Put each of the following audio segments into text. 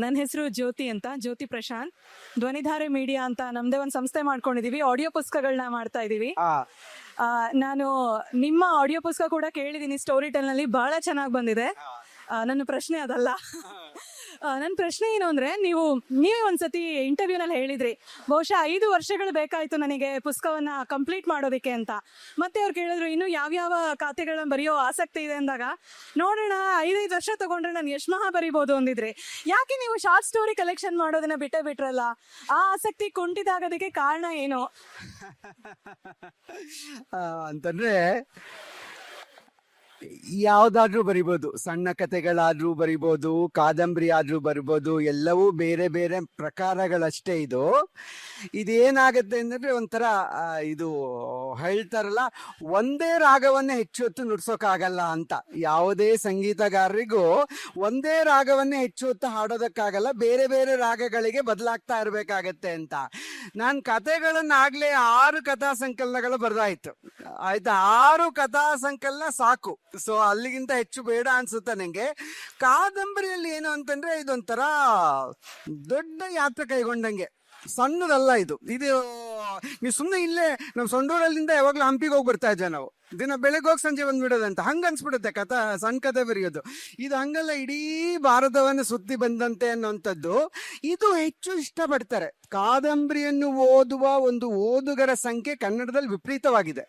ನನ್ನ ಹೆಸರು ಜ್ಯೋತಿ ಅಂತ, ಜ್ಯೋತಿ ಪ್ರಶಾಂತ್. ಧ್ವನಿಧಾರೆ ಮೀಡಿಯಾ ಅಂತ ನಮ್ದೇ ಒಂದು ಸಂಸ್ಥೆ ಮಾಡ್ಕೊಂಡಿದೀವಿ. ಆಡಿಯೋ ಪುಸ್ತಕಗಳನ್ನ ಮಾಡ್ತಾ ಇದೀವಿ. ನಾನು ನಿಮ್ಮ ಆಡಿಯೋ ಪುಸ್ತಕ ಕೂಡ ಕೇಳಿದೀನಿ, ಸ್ಟೋರಿ ಟೆಲ್ ನಲ್ಲಿ ಬಹಳ ಚೆನ್ನಾಗಿ ಬಂದಿದೆ. ನನ್ನ ಪ್ರಶ್ನೆ ಅದಲ್ಲ. ನನ್ನ ಪ್ರಶ್ನೆ ಏನು ಅಂದ್ರೆ, ನೀವೇ ಒಂದ್ಸತಿ ಇಂಟರ್ವ್ಯೂನಲ್ಲಿ ಹೇಳಿದ್ರಿ, ಬಹುಶಃ 5 ವರ್ಷಗಳು ಬೇಕಾಯ್ತು ನನಗೆ ಪುಸ್ತಕವನ್ನ ಕಂಪ್ಲೀಟ್ ಮಾಡೋದಕ್ಕೆ ಅಂತ. ಮತ್ತೆ ಅವ್ರು ಕೇಳಿದ್ರು, ಇನ್ನು ಯಾವ್ಯಾವ ಖಾತೆಗಳನ್ನ ಬರೆಯೋ ಆಸಕ್ತಿ ಇದೆ ಅಂದಾಗ, ನೋಡೋಣ 5 ವರ್ಷ ತಗೊಂಡ್ರೆ ನಾನು ಎಷ್ಟು ಮಹಾ ಬರಿಬೋದು ಅಂದಿದ್ರಿ. ಯಾಕೆ ನೀವು ಶಾರ್ಟ್ ಸ್ಟೋರಿ ಕಲೆಕ್ಷನ್ ಮಾಡೋದನ್ನ ಬಿಟ್ರಲ್ಲ? ಆ ಆಸಕ್ತಿ ಕುಂಠಿತಾಗೋದಕ್ಕೆ ಕಾರಣ ಏನು ಅಂತಂದ್ರೆ, ಯಾವ್ದಾದ್ರೂ ಬರಿಬೋದು, ಸಣ್ಣ ಕಥೆಗಳಾದ್ರೂ ಬರಿಬೋದು, ಕಾದಂಬರಿ ಆದ್ರೂ ಬರಿಬೋದು, ಎಲ್ಲವೂ ಬೇರೆ ಬೇರೆ ಪ್ರಕಾರಗಳಷ್ಟೇ. ಇದೇನಾಗತ್ತೆ ಅಂದ್ರೆ, ಒಂಥರ ಇದು ಹೇಳ್ತಾರಲ್ಲ, ಒಂದೇ ರಾಗವನ್ನೇ ಹೆಚ್ಚು ಹೊತ್ತು ನುಡ್ಸೋಕ್ಕಾಗಲ್ಲ ಅಂತ. ಯಾವುದೇ ಸಂಗೀತಗಾರರಿಗೂ ಒಂದೇ ರಾಗವನ್ನೇ ಹೆಚ್ಚು ಹೊತ್ತು ಹಾಡೋದಕ್ಕಾಗಲ್ಲ, ಬೇರೆ ಬೇರೆ ರಾಗಗಳಿಗೆ ಬದಲಾಗ್ತಾ ಇರ್ಬೇಕಾಗತ್ತೆ ಅಂತ. ನಾನು ಕಥೆಗಳನ್ನಾಗ್ಲೇ 6 ಕಥಾ ಸಂಕಲನಗಳು ಬರ್ದಾಯ್ತು, ಆಯ್ತಾ. 6 ಕಥಾ ಸಂಕಲನ ಸಾಕು. ಸೊ ಅಲ್ಲಿಗಿಂತ ಹೆಚ್ಚು ಬೇಡ ಅನ್ಸುತ್ತೆ ನಂಗೆ. ಕಾದಂಬರಿಯಲ್ಲಿ ಏನು ಅಂತಂದ್ರೆ, ಇದೊಂಥರ ದೊಡ್ಡ ಯಾತ್ರೆ ಕೈಗೊಂಡಂಗೆ, ಸಣ್ಣದಲ್ಲ ಇದು. ನೀವು ಸುಮ್ಮನೆ ಇಲ್ಲೇ ನಾವು ಸೊಂಡೂರಲ್ಲಿಂದ ಯಾವಾಗ್ಲೂ ಹಂಪಿಗೆ ಹೋಗಿ ಬರ್ತಾ ಇದ್ದೆ ನಾವು, ದಿನ ಬೆಳಗ್ಗೆ ಹೋಗಿ ಸಂಜೆ ಬಂದ್ಬಿಡೋದಂತ, ಹಂಗ ಅನ್ಸ್ಬಿಡುತ್ತೆ ಸಣ್ಣ ಕಥೆ ಬರೆಯೋದು. ಇದು ಹಂಗಲ್ಲ, ಇಡೀ ಭಾರತವನ್ನು ಸುತ್ತಿ ಬಂದಂತೆ ಅನ್ನೋಂಥದ್ದು. ಇದು ಹೆಚ್ಚು ಇಷ್ಟಪಡ್ತಾರೆ. ಕಾದಂಬರಿಯನ್ನು ಓದುವ ಒಂದು ಓದುಗರ ಸಂಖ್ಯೆ ಕನ್ನಡದಲ್ಲಿ ವಿಪರೀತವಾಗಿದೆ.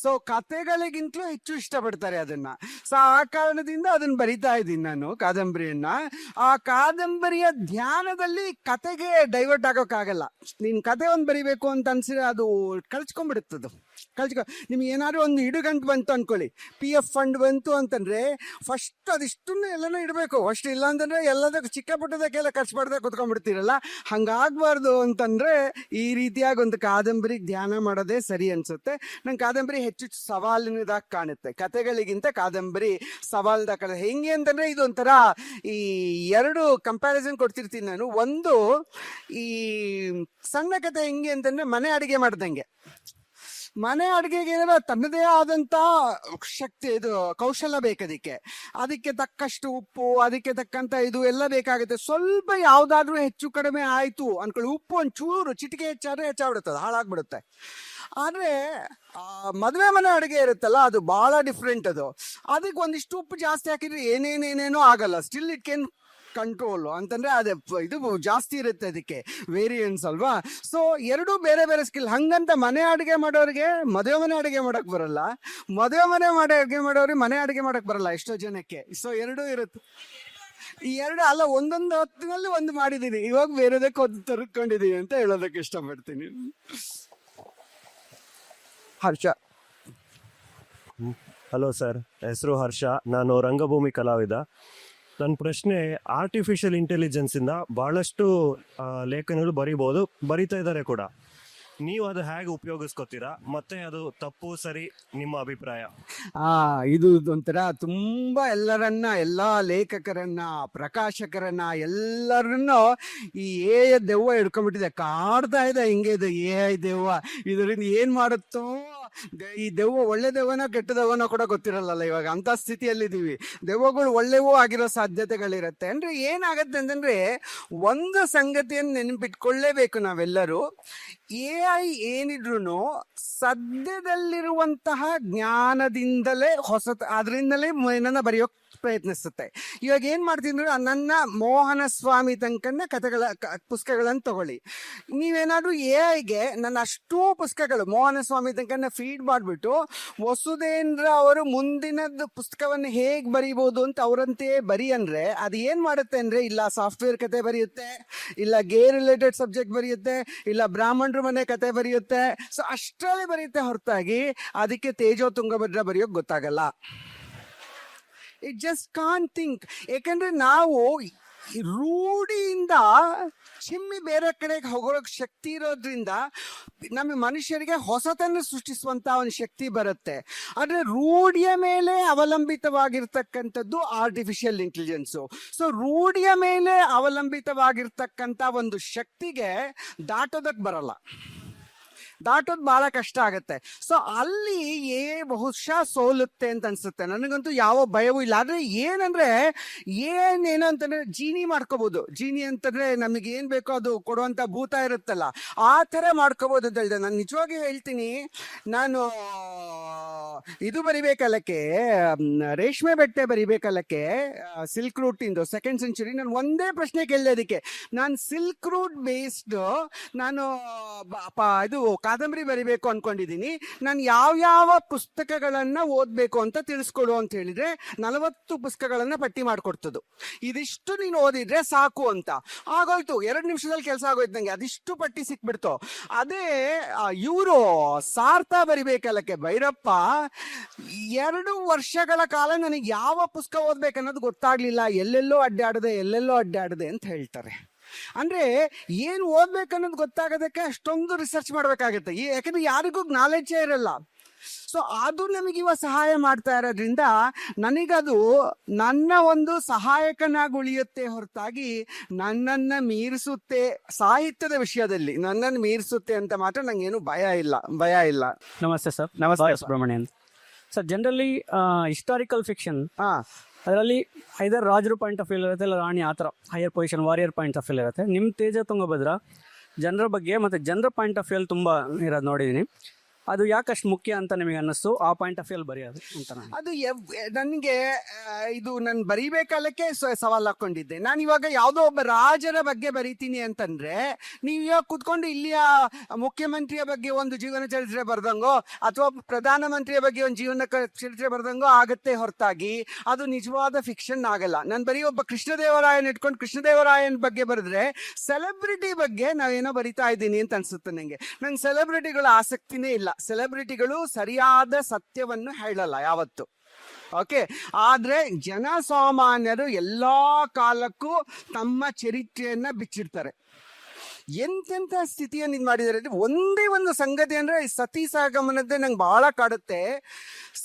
ಸೊ ಕಥೆಗಳಿಗಿಂತಲೂ ಹೆಚ್ಚು ಇಷ್ಟಪಡ್ತಾರೆ ಅದನ್ನ. ಸೊ ಆ ಕಾರಣದಿಂದ ಅದನ್ನ ಬರಿತಾ ಇದ್ದೀನಿ ನಾನು, ಕಾದಂಬರಿಯನ್ನ. ಆ ಕಾದಂಬರಿಯ ಧ್ಯಾನದಲ್ಲಿ ಕತೆಗೆ ಡೈವರ್ಟ್ ಆಗೋಕ್ಕಾಗಲ್ಲ. ನೀನ್ ಕತೆ ಒಂದು ಬರಿಬೇಕು ಅಂತ ಅನ್ಸಿದ್ರೆ ಅದು ಕಳ್ಸ್ಕೊಂಡ್ಬಿಡುತ್ತದು. ನಿಮ್ಗೆ ಏನಾದ್ರು ಒಂದು ಇಡುಗಂಟು ಬಂತು ಅನ್ಕೊಳ್ಳಿ, PF ಫಂಡ್ ಬಂತು ಅಂತಂದ್ರೆ ಫಸ್ಟ್ ಅದಿಷ್ಟನ್ನು ಎಲ್ಲನೂ ಇಡಬೇಕು. ಫಸ್ಟ್ ಇಲ್ಲ ಅಂತಂದ್ರೆ ಎಲ್ಲದಕ್ಕೂ ಚಿಕ್ಕ ಪುಟ್ಟದಕ್ಕೆಲ್ಲ ಖರ್ಚು ಮಾಡ್ದೆ ಕುತ್ಕೊಂಡ್ಬಿಡ್ತೀರಲ್ಲ, ಹಂಗಾಗ್ಬಾರ್ದು ಅಂತಂದ್ರೆ ಈ ರೀತಿಯಾಗಿ ಒಂದು ಕಾದಂಬರಿಗೆ ಧ್ಯಾನ ಮಾಡೋದೇ ಸರಿ ಅನ್ಸುತ್ತೆ. ನಂಗೆ ಕಾದಂಬರಿ ಹೆಚ್ಚು ಸವಾಲಿನದಾಗಿ ಕಾಣುತ್ತೆ, ಕತೆಗಳಿಗಿಂತ ಕಾದಂಬರಿ ಸವಾಲ್ದಾಗ ಕಾಣುತ್ತೆ. ಹೆಂಗೆ ಅಂತಂದ್ರೆ, ಇದು ಒಂಥರ ಈ 2 ಕಂಪ್ಯಾರಿಸನ್ ಕೊಡ್ತಿರ್ತೀನಿ ನಾನು. ಒಂದು, ಈ ಸಣ್ಣ ಕತೆ ಹೆಂಗೆ ಅಂತಂದ್ರೆ, ಮನೆ ಅಡಿಗೆ ಮಾಡ್ದಂಗೆ. ಮನೆ ಅಡುಗೆಗೆ ಏನಾರ ತನ್ನದೇ ಆದಂತ ಶಕ್ತಿ, ಕೌಶಲ ಅದಕ್ಕೆ ತಕ್ಕಷ್ಟು ಉಪ್ಪು, ಅದಕ್ಕೆ ತಕ್ಕಂತ ಇದು ಎಲ್ಲ ಬೇಕಾಗುತ್ತೆ. ಸ್ವಲ್ಪ ಯಾವ್ದಾದ್ರೂ ಹೆಚ್ಚು ಕಡಿಮೆ ಆಯ್ತು ಅನ್ಕೊಳ್ಳಿ, ಉಪ್ಪು ಒಂಚೂರು ಚಿಟಿಕೆ ಹೆಚ್ಚಾದ್ರೆ ಹೆಚ್ಚಾಗ್ಬಿಡುತ್ತೆ, ಹಾಳಾಗ್ಬಿಡುತ್ತೆ. ಆದ್ರೆ ಮದುವೆ ಮನೆ ಅಡುಗೆ ಇರುತ್ತಲ್ಲ, ಅದು ಬಹಳ ಡಿಫ್ರೆಂಟ್. ಅದಕ್ಕೆ ಒಂದಿಷ್ಟು ಉಪ್ಪು ಜಾಸ್ತಿ ಹಾಕಿದ್ರೆ ಏನೇನೇನೇನೋ ಆಗಲ್ಲ, ಸ್ಟಿಲ್ ಇಟ್ ಕ್ಯಾನ್ ಕಂಟ್ರೋಲ್ ಅಂತಂದ್ರೆ ಅದೇ ಇದು ಜಾಸ್ತಿ ಇರುತ್ತೆ, ಅದಕ್ಕೆ ವೇರಿಯನ್ಸ್ ಅಲ್ವಾ. ಸೊ 2 ಬೇರೆ ಬೇರೆ ಸ್ಕಿಲ್. ಹಂಗಂತ ಮನೆ ಅಡುಗೆ ಮಾಡೋರಿಗೆ ಮದುವೆ ಮನೆ ಅಡುಗೆ ಮಾಡಕ್ ಬರಲ್ಲ, ಮದುವೆ ಮನೆ ಅಡುಗೆ ಮಾಡೋರಿಗೆ ಮನೆ ಅಡುಗೆ ಮಾಡಕ್ ಬರಲ್ಲ ಎಷ್ಟೋ ಜನಕ್ಕೆ. ಸೊ 2 ಇರುತ್ತೆ. ಈ 2 ಅಲ್ಲ, ಒಂದೊಂದು ಹೊತ್ತಿನಲ್ಲಿ ಒಂದು ಮಾಡಿದೀನಿ, ಇವಾಗ ಬೇರೆದಕ್ಕೆ ಒಂದು ತರ್ಕೊಂಡಿದೀನಿ ಅಂತ ಹೇಳೋದಕ್ಕೆ ಇಷ್ಟಪಡ್ತೀನಿ. ಹರ್ಷ. ಹಲೋ ಸರ್, ಹೆಸರು ಹರ್ಷ, ನಾನು ರಂಗಭೂಮಿ ಕಲಾವಿದ. ನನ್ನ ಪ್ರಶ್ನೆ, ಆರ್ಟಿಫಿಷಿಯಲ್ ಇಂಟೆಲಿಜೆನ್ಸಿಂದ ಭಾಳಷ್ಟು ಲೇಖನಗಳು ಬರಿತಾ ಇದ್ದಾರೆ ಕೂಡ. ನೀವು ಅದು ಹೇಗೆ ಉಪಯೋಗಿಸ್ಕೊತೀರಾ, ಮತ್ತೆ ಅದು ತಪ್ಪು ಸರಿ ನಿಮ್ಮ ಅಭಿಪ್ರಾಯ? ಇದು ಒಂಥರ ತುಂಬಾ ಎಲ್ಲಾ ಲೇಖಕರನ್ನ, ಪ್ರಕಾಶಕರನ್ನ ಎಲ್ಲರನ್ನು ಈ ದೆವ್ವ ಹಿಡ್ಕೊಂಡ್ಬಿಟ್ಟಿದೆ, ಕಾಡ್ತಾ ಇದೆ. ಹಿಂಗೆ ಇದು ದೆವ್ವ, ಇದರಿಂದ ಏನ್ ಮಾಡುತ್ತೋ, ಈ ದೆವ್ವ ಒಳ್ಳೆ ದೆವ್ವನ ಕೆಟ್ಟ ದೆವ್ವನ ಕೂಡ ಗೊತ್ತಿರಲ್ಲ ಇವಾಗ, ಅಂತ ಸ್ಥಿತಿಯಲ್ಲಿದ್ದೀವಿ. ದೆವ್ವಗಳು ಒಳ್ಳೆವೂ ಆಗಿರೋ ಸಾಧ್ಯತೆಗಳಿರುತ್ತೆ. ಅಂದ್ರೆ ಏನಾಗತ್ತೆ ಅಂತಂದ್ರೆ, ಒಂದು ಸಂಗತಿಯನ್ನು ನೆನಪಿಟ್ಕೊಳ್ಳೇಬೇಕು ನಾವೆಲ್ಲರೂ. AI ಏನಿದ್ರು ಸದ್ಯದಲ್ಲಿರುವಂತಹ ಜ್ಞಾನದಿಂದಲೇ ಅದರಿಂದಲೇ ಏನನ್ನ ಬರೆಯೋಕ್ ಪ್ರಯತ್ನಿಸುತ್ತೆ. ಇವಾಗ ಏನ್ ಮಾಡ್ತೀನಿ, ನನ್ನ ಮೋಹನ ಸ್ವಾಮಿ ತನಕನ್ನ ಪುಸ್ತಕಗಳನ್ನು ತಗೊಳ್ಳಿ. ನೀವೇನಾದ್ರೂ AI-ಗೆ ನನ್ನ ಅಷ್ಟೂ ಪುಸ್ತಕಗಳು ಮೋಹನ ಸ್ವಾಮಿ ತನಕನ್ನ ಫೀಡ್ ಮಾಡ್ಬಿಟ್ಟು, ವಸುಧೇಂದ್ರ ಅವರು ಮುಂದಿನದ್ದು ಪುಸ್ತಕವನ್ನು ಹೇಗ್ ಬರೀಬಹುದು ಅಂತ ಅವರಂತೆ ಬರಿ ಅಂದ್ರೆ, ಅದು ಏನ್ ಮಾಡುತ್ತೆ ಅಂದ್ರೆ, ಇಲ್ಲ ಸಾಫ್ಟ್ವೇರ್ ಕತೆ ಬರೆಯುತ್ತೆ, ಇಲ್ಲ ಗೇ ರಿಲೇಟೆಡ್ ಸಬ್ಜೆಕ್ಟ್ ಬರೆಯುತ್ತೆ, ಇಲ್ಲ ಬ್ರಾಹ್ಮಣರ ಮನೆ ಕತೆ ಬರೆಯುತ್ತೆ. ಸೊ ಅಷ್ಟರಲ್ಲಿ ಬರೆಯುತ್ತೆ ಹೊರತಾಗಿ ಅದಕ್ಕೆ ತೇಜೋ ತುಂಗಭದ್ರ ಬರೆಯೋಕ್ ಗೊತ್ತಾಗಲ್ಲ. It just can't think. ಯಾಕಂದ್ರೆ ನಾವು ರೂಢಿಯಿಂದ ಚಿಮ್ಮಿ ಬೇರೆ ಕಡೆಗೆ ಹೋಗೋಕ್ ಶಕ್ತಿ ಇರೋದ್ರಿಂದ ನಮ್ಮ ಮನುಷ್ಯರಿಗೆ ಹೊಸತನ್ನು ಸೃಷ್ಟಿಸುವಂತ ಒಂದು ಶಕ್ತಿ ಬರುತ್ತೆ. ಆದ್ರೆ ರೂಢಿಯ ಮೇಲೆ ಅವಲಂಬಿತವಾಗಿರ್ತಕ್ಕಂಥದ್ದು ಆರ್ಟಿಫಿಷಿಯಲ್ ಇಂಟೆಲಿಜೆನ್ಸು. ಸೊ ರೂಢಿಯ ಮೇಲೆ ಅವಲಂಬಿತವಾಗಿರ್ತಕ್ಕಂಥ ಒಂದು ಶಕ್ತಿಗೆ ದಾಟೋದಕ್ಕೆ ಬರಲ್ಲ. ದಾಟೋದು ಬಹಳ ಕಷ್ಟ ಆಗತ್ತೆ. ಸೊ ಅಲ್ಲಿ ಬಹುಶಃ ಸೋಲುತ್ತೆ ಅಂತ ಅನ್ಸುತ್ತೆ. ನನಗಂತೂ ಯಾವ ಭಯವೂ ಇಲ್ಲ. ಆದ್ರೆ ಏನಂದ್ರೆ ಏನೇನು ಅಂತಂದ್ರೆ ಜೀನಿ ಮಾಡ್ಕೋಬಹುದು. ಜೀನಿ ಅಂತಂದ್ರೆ ನಮಗೆ ಏನ್ ಬೇಕೋ ಅದು ಕೊಡುವಂತ ಭೂತ ಇರುತ್ತಲ್ಲ, ಆ ತರ ಮಾಡ್ಕೋಬಹುದು ಅಂತ ಹೇಳಿದೆ. ನಾನು ನಿಜವಾಗಿ ಹೇಳ್ತೀನಿ, ನಾನು ಇದು ಬರಿಬೇಕಲ್ಲಕ್ಕೆ, ರೇಷ್ಮೆ ಬಟ್ಟೆ ಬರಿಬೇಕಲ್ಲಕ್ಕೆ, ಸಿಲ್ಕ್ ರೂಟ್ ಇಂದು 2nd ಸೆಂಚುರಿ, ನಾನು ಒಂದೇ ಪ್ರಶ್ನೆ ಕೇಳಿದೆ ಅದಕ್ಕೆ. ನಾನು ಸಿಲ್ಕ್ ರೂಟ್ ಬೇಸ್ಡ್ ನಾನು ಇದು ಕಾದಂಬರಿ ಬರಿಬೇಕು ಅನ್ಕೊಂಡಿದ್ದೀನಿ. ನಾನು ಯಾವ ಪುಸ್ತಕಗಳನ್ನ ಓದ್ಬೇಕು ಅಂತ ತಿಳಿಸ್ಕೊಡು ಅಂತ ಹೇಳಿದ್ರೆ 40 ಪುಸ್ತಕಗಳನ್ನ ಪಟ್ಟಿ ಮಾಡ್ಕೊಡ್ತದ್ದು. ಇದಿಷ್ಟು ನೀನು ಓದಿದ್ರೆ ಸಾಕು ಅಂತ ಆಗೋಯ್ತು. 2 ನಿಮಿಷದಲ್ಲಿ ಕೆಲಸ ಆಗೋಯ್ತು ನಂಗೆ. ಅದಿಷ್ಟು ಪಟ್ಟಿ ಸಿಕ್ಬಿಡ್ತು. ಅದೇ ಇವರು ಸಾರ್ಥ ಬರಿಬೇಕಲ್ಲಕ್ಕೆ ಭೈರಪ್ಪ 2 ವರ್ಷಗಳ ಕಾಲ ನನಗೆ ಯಾವ ಪುಸ್ತಕ ಓದ್ಬೇಕನ್ನೋದು ಗೊತ್ತಾಗ್ಲಿಲ್ಲ. ಎಲ್ಲೆಲ್ಲೋ ಅಡ್ಡಾಡದೆ ಅಂತ ಹೇಳ್ತಾರೆ. ಅಂದ್ರೆ ಏನು ಓದ್ಬೇಕನ್ನೋದು ಗೊತ್ತಾಗೋದಕ್ಕೆ ಅಷ್ಟೊಂದು ರಿಸರ್ಚ್ ಮಾಡ್ಬೇಕಾಗತ್ತೆ. ಯಾಕಂದ್ರೆ ಯಾರಿಗೂ ನಾಲೆಡ್ಜೇ ಇರಲ್ಲ. ಸೊ ಅದು ನಮಗೆ ಇವಾಗ ಸಹಾಯ ಮಾಡ್ತಾ ಇರೋದ್ರಿಂದ ನನಗದು ನನ್ನ ಒಂದು ಸಹಾಯಕನಾಗಿ ಉಳಿಯುತ್ತೆ ಹೊರತಾಗಿ ನನ್ನನ್ನ ಮೀರಿಸುತ್ತೆ, ಸಾಹಿತ್ಯದ ವಿಷಯದಲ್ಲಿ ನನ್ನನ್ನು ಮೀರಿಸುತ್ತೆ ಅಂತ ಮಾತ್ರ ನಂಗೇನು ಭಯ ಇಲ್ಲ. ನಮಸ್ತೆ ಸರ್. ನಮಸ್ತೆ Subramanian sir. Generally historical fiction ಹಾ ಅದರಲ್ಲಿ ಐದರ್ ರಾಜರ ಪಾಯಿಂಟ್ ಆಫ್ ವ್ಯೂ ಇರುತ್ತೆ, ಇಲ್ಲ ರಾಣಿ, ಆ ಥರ higher position warrior point of view ಇರುತ್ತೆ. ನಿಮ್ಮ ತೇಜ ತುಂಗಭದ್ರ ಜನರ ಬಗ್ಗೆ ಮತ್ತು ಜನರ ಪಾಯಿಂಟ್ ಆಫ್ ವ್ಯೂ ತುಂಬ ಇರೋದು ನೋಡಿದ್ದೀನಿ. ಅದು ಯಾಕಷ್ಟು ಮುಖ್ಯ ಅಂತ ನಿಮಗೆ ಅನ್ನಿಸ್ತು ಆ ಪಾಯಿಂಟ್ ಆಫ್ ವ್ಯೂ ಬರೆಯೋದು ಅಂತ? ಅದು ನನಗೆ ಇದು ನಾನು ಬರೀಬೇಕಾಲಕ್ಕೆ ಸವಾಲು ಹಾಕೊಂಡಿದ್ದೆ. ನಾನು ಇವಾಗ ಯಾವುದೋ ಒಬ್ಬ ರಾಜರ ಬಗ್ಗೆ ಬರೀತೀನಿ ಅಂತಂದ್ರೆ ನೀವು ಇವಾಗ ಕುತ್ಕೊಂಡು ಇಲ್ಲಿಯ ಮುಖ್ಯಮಂತ್ರಿಯ ಬಗ್ಗೆ ಒಂದು ಜೀವನ ಚರಿತ್ರೆ ಬರ್ದಂಗೋ ಅಥವಾ ಪ್ರಧಾನಮಂತ್ರಿಯ ಬಗ್ಗೆ ಒಂದು ಜೀವನ ಚರಿತ್ರೆ ಬರ್ದಂಗೋ ಆಗತ್ತೆ ಹೊರತಾಗಿ ಅದು ನಿಜವಾದ ಫಿಕ್ಷನ್ ಆಗಲ್ಲ. ನಾನು ಬರೀ ಒಬ್ಬ ಕೃಷ್ಣದೇವರಾಯನ್ ಇಟ್ಕೊಂಡು ಕೃಷ್ಣದೇವರಾಯನ್ ಬಗ್ಗೆ ಬರೆದ್ರೆ ಸೆಲೆಬ್ರಿಟಿ ಬಗ್ಗೆ ನಾವೇನೋ ಬರಿತಾ ಇದ್ದೀನಿ ಅಂತ ಅನ್ಸುತ್ತೆ ನಂಗೆ. ನಂಗೆ ಸೆಲೆಬ್ರಿಟಿಗಳ ಆಸಕ್ತಿನೇ ಇಲ್ಲ. ಸೆಲೆಬ್ರಿಟಿಗಳು ಸರಿಯಾದ ಸತ್ಯವನ್ನು ಹೇಳಲ್ಲ ಯಾವತ್ತು. ಓಕೆ, ಆದ್ರೆ ಜನಸಾಮಾನ್ಯರು ಎಲ್ಲಾ ಕಾಲಕ್ಕೂ ತಮ್ಮ ಚರಿತ್ರೆಯನ್ನ ಬಿಚ್ಚಿಡ್ತಾರೆ. ಎಂತೆಂಥ ಸ್ಥಿತಿಯನ್ನು ಇದು ಮಾಡಿದ್ದಾರೆ ಅಂದ್ರೆ ಒಂದೇ ಒಂದು ಸಂಗತಿ ಅಂದ್ರೆ ಸತಿ ಸಹಗಮನದ್ದೇ ನಂಗೆ ಬಹಳ ಕಾಡುತ್ತೆ.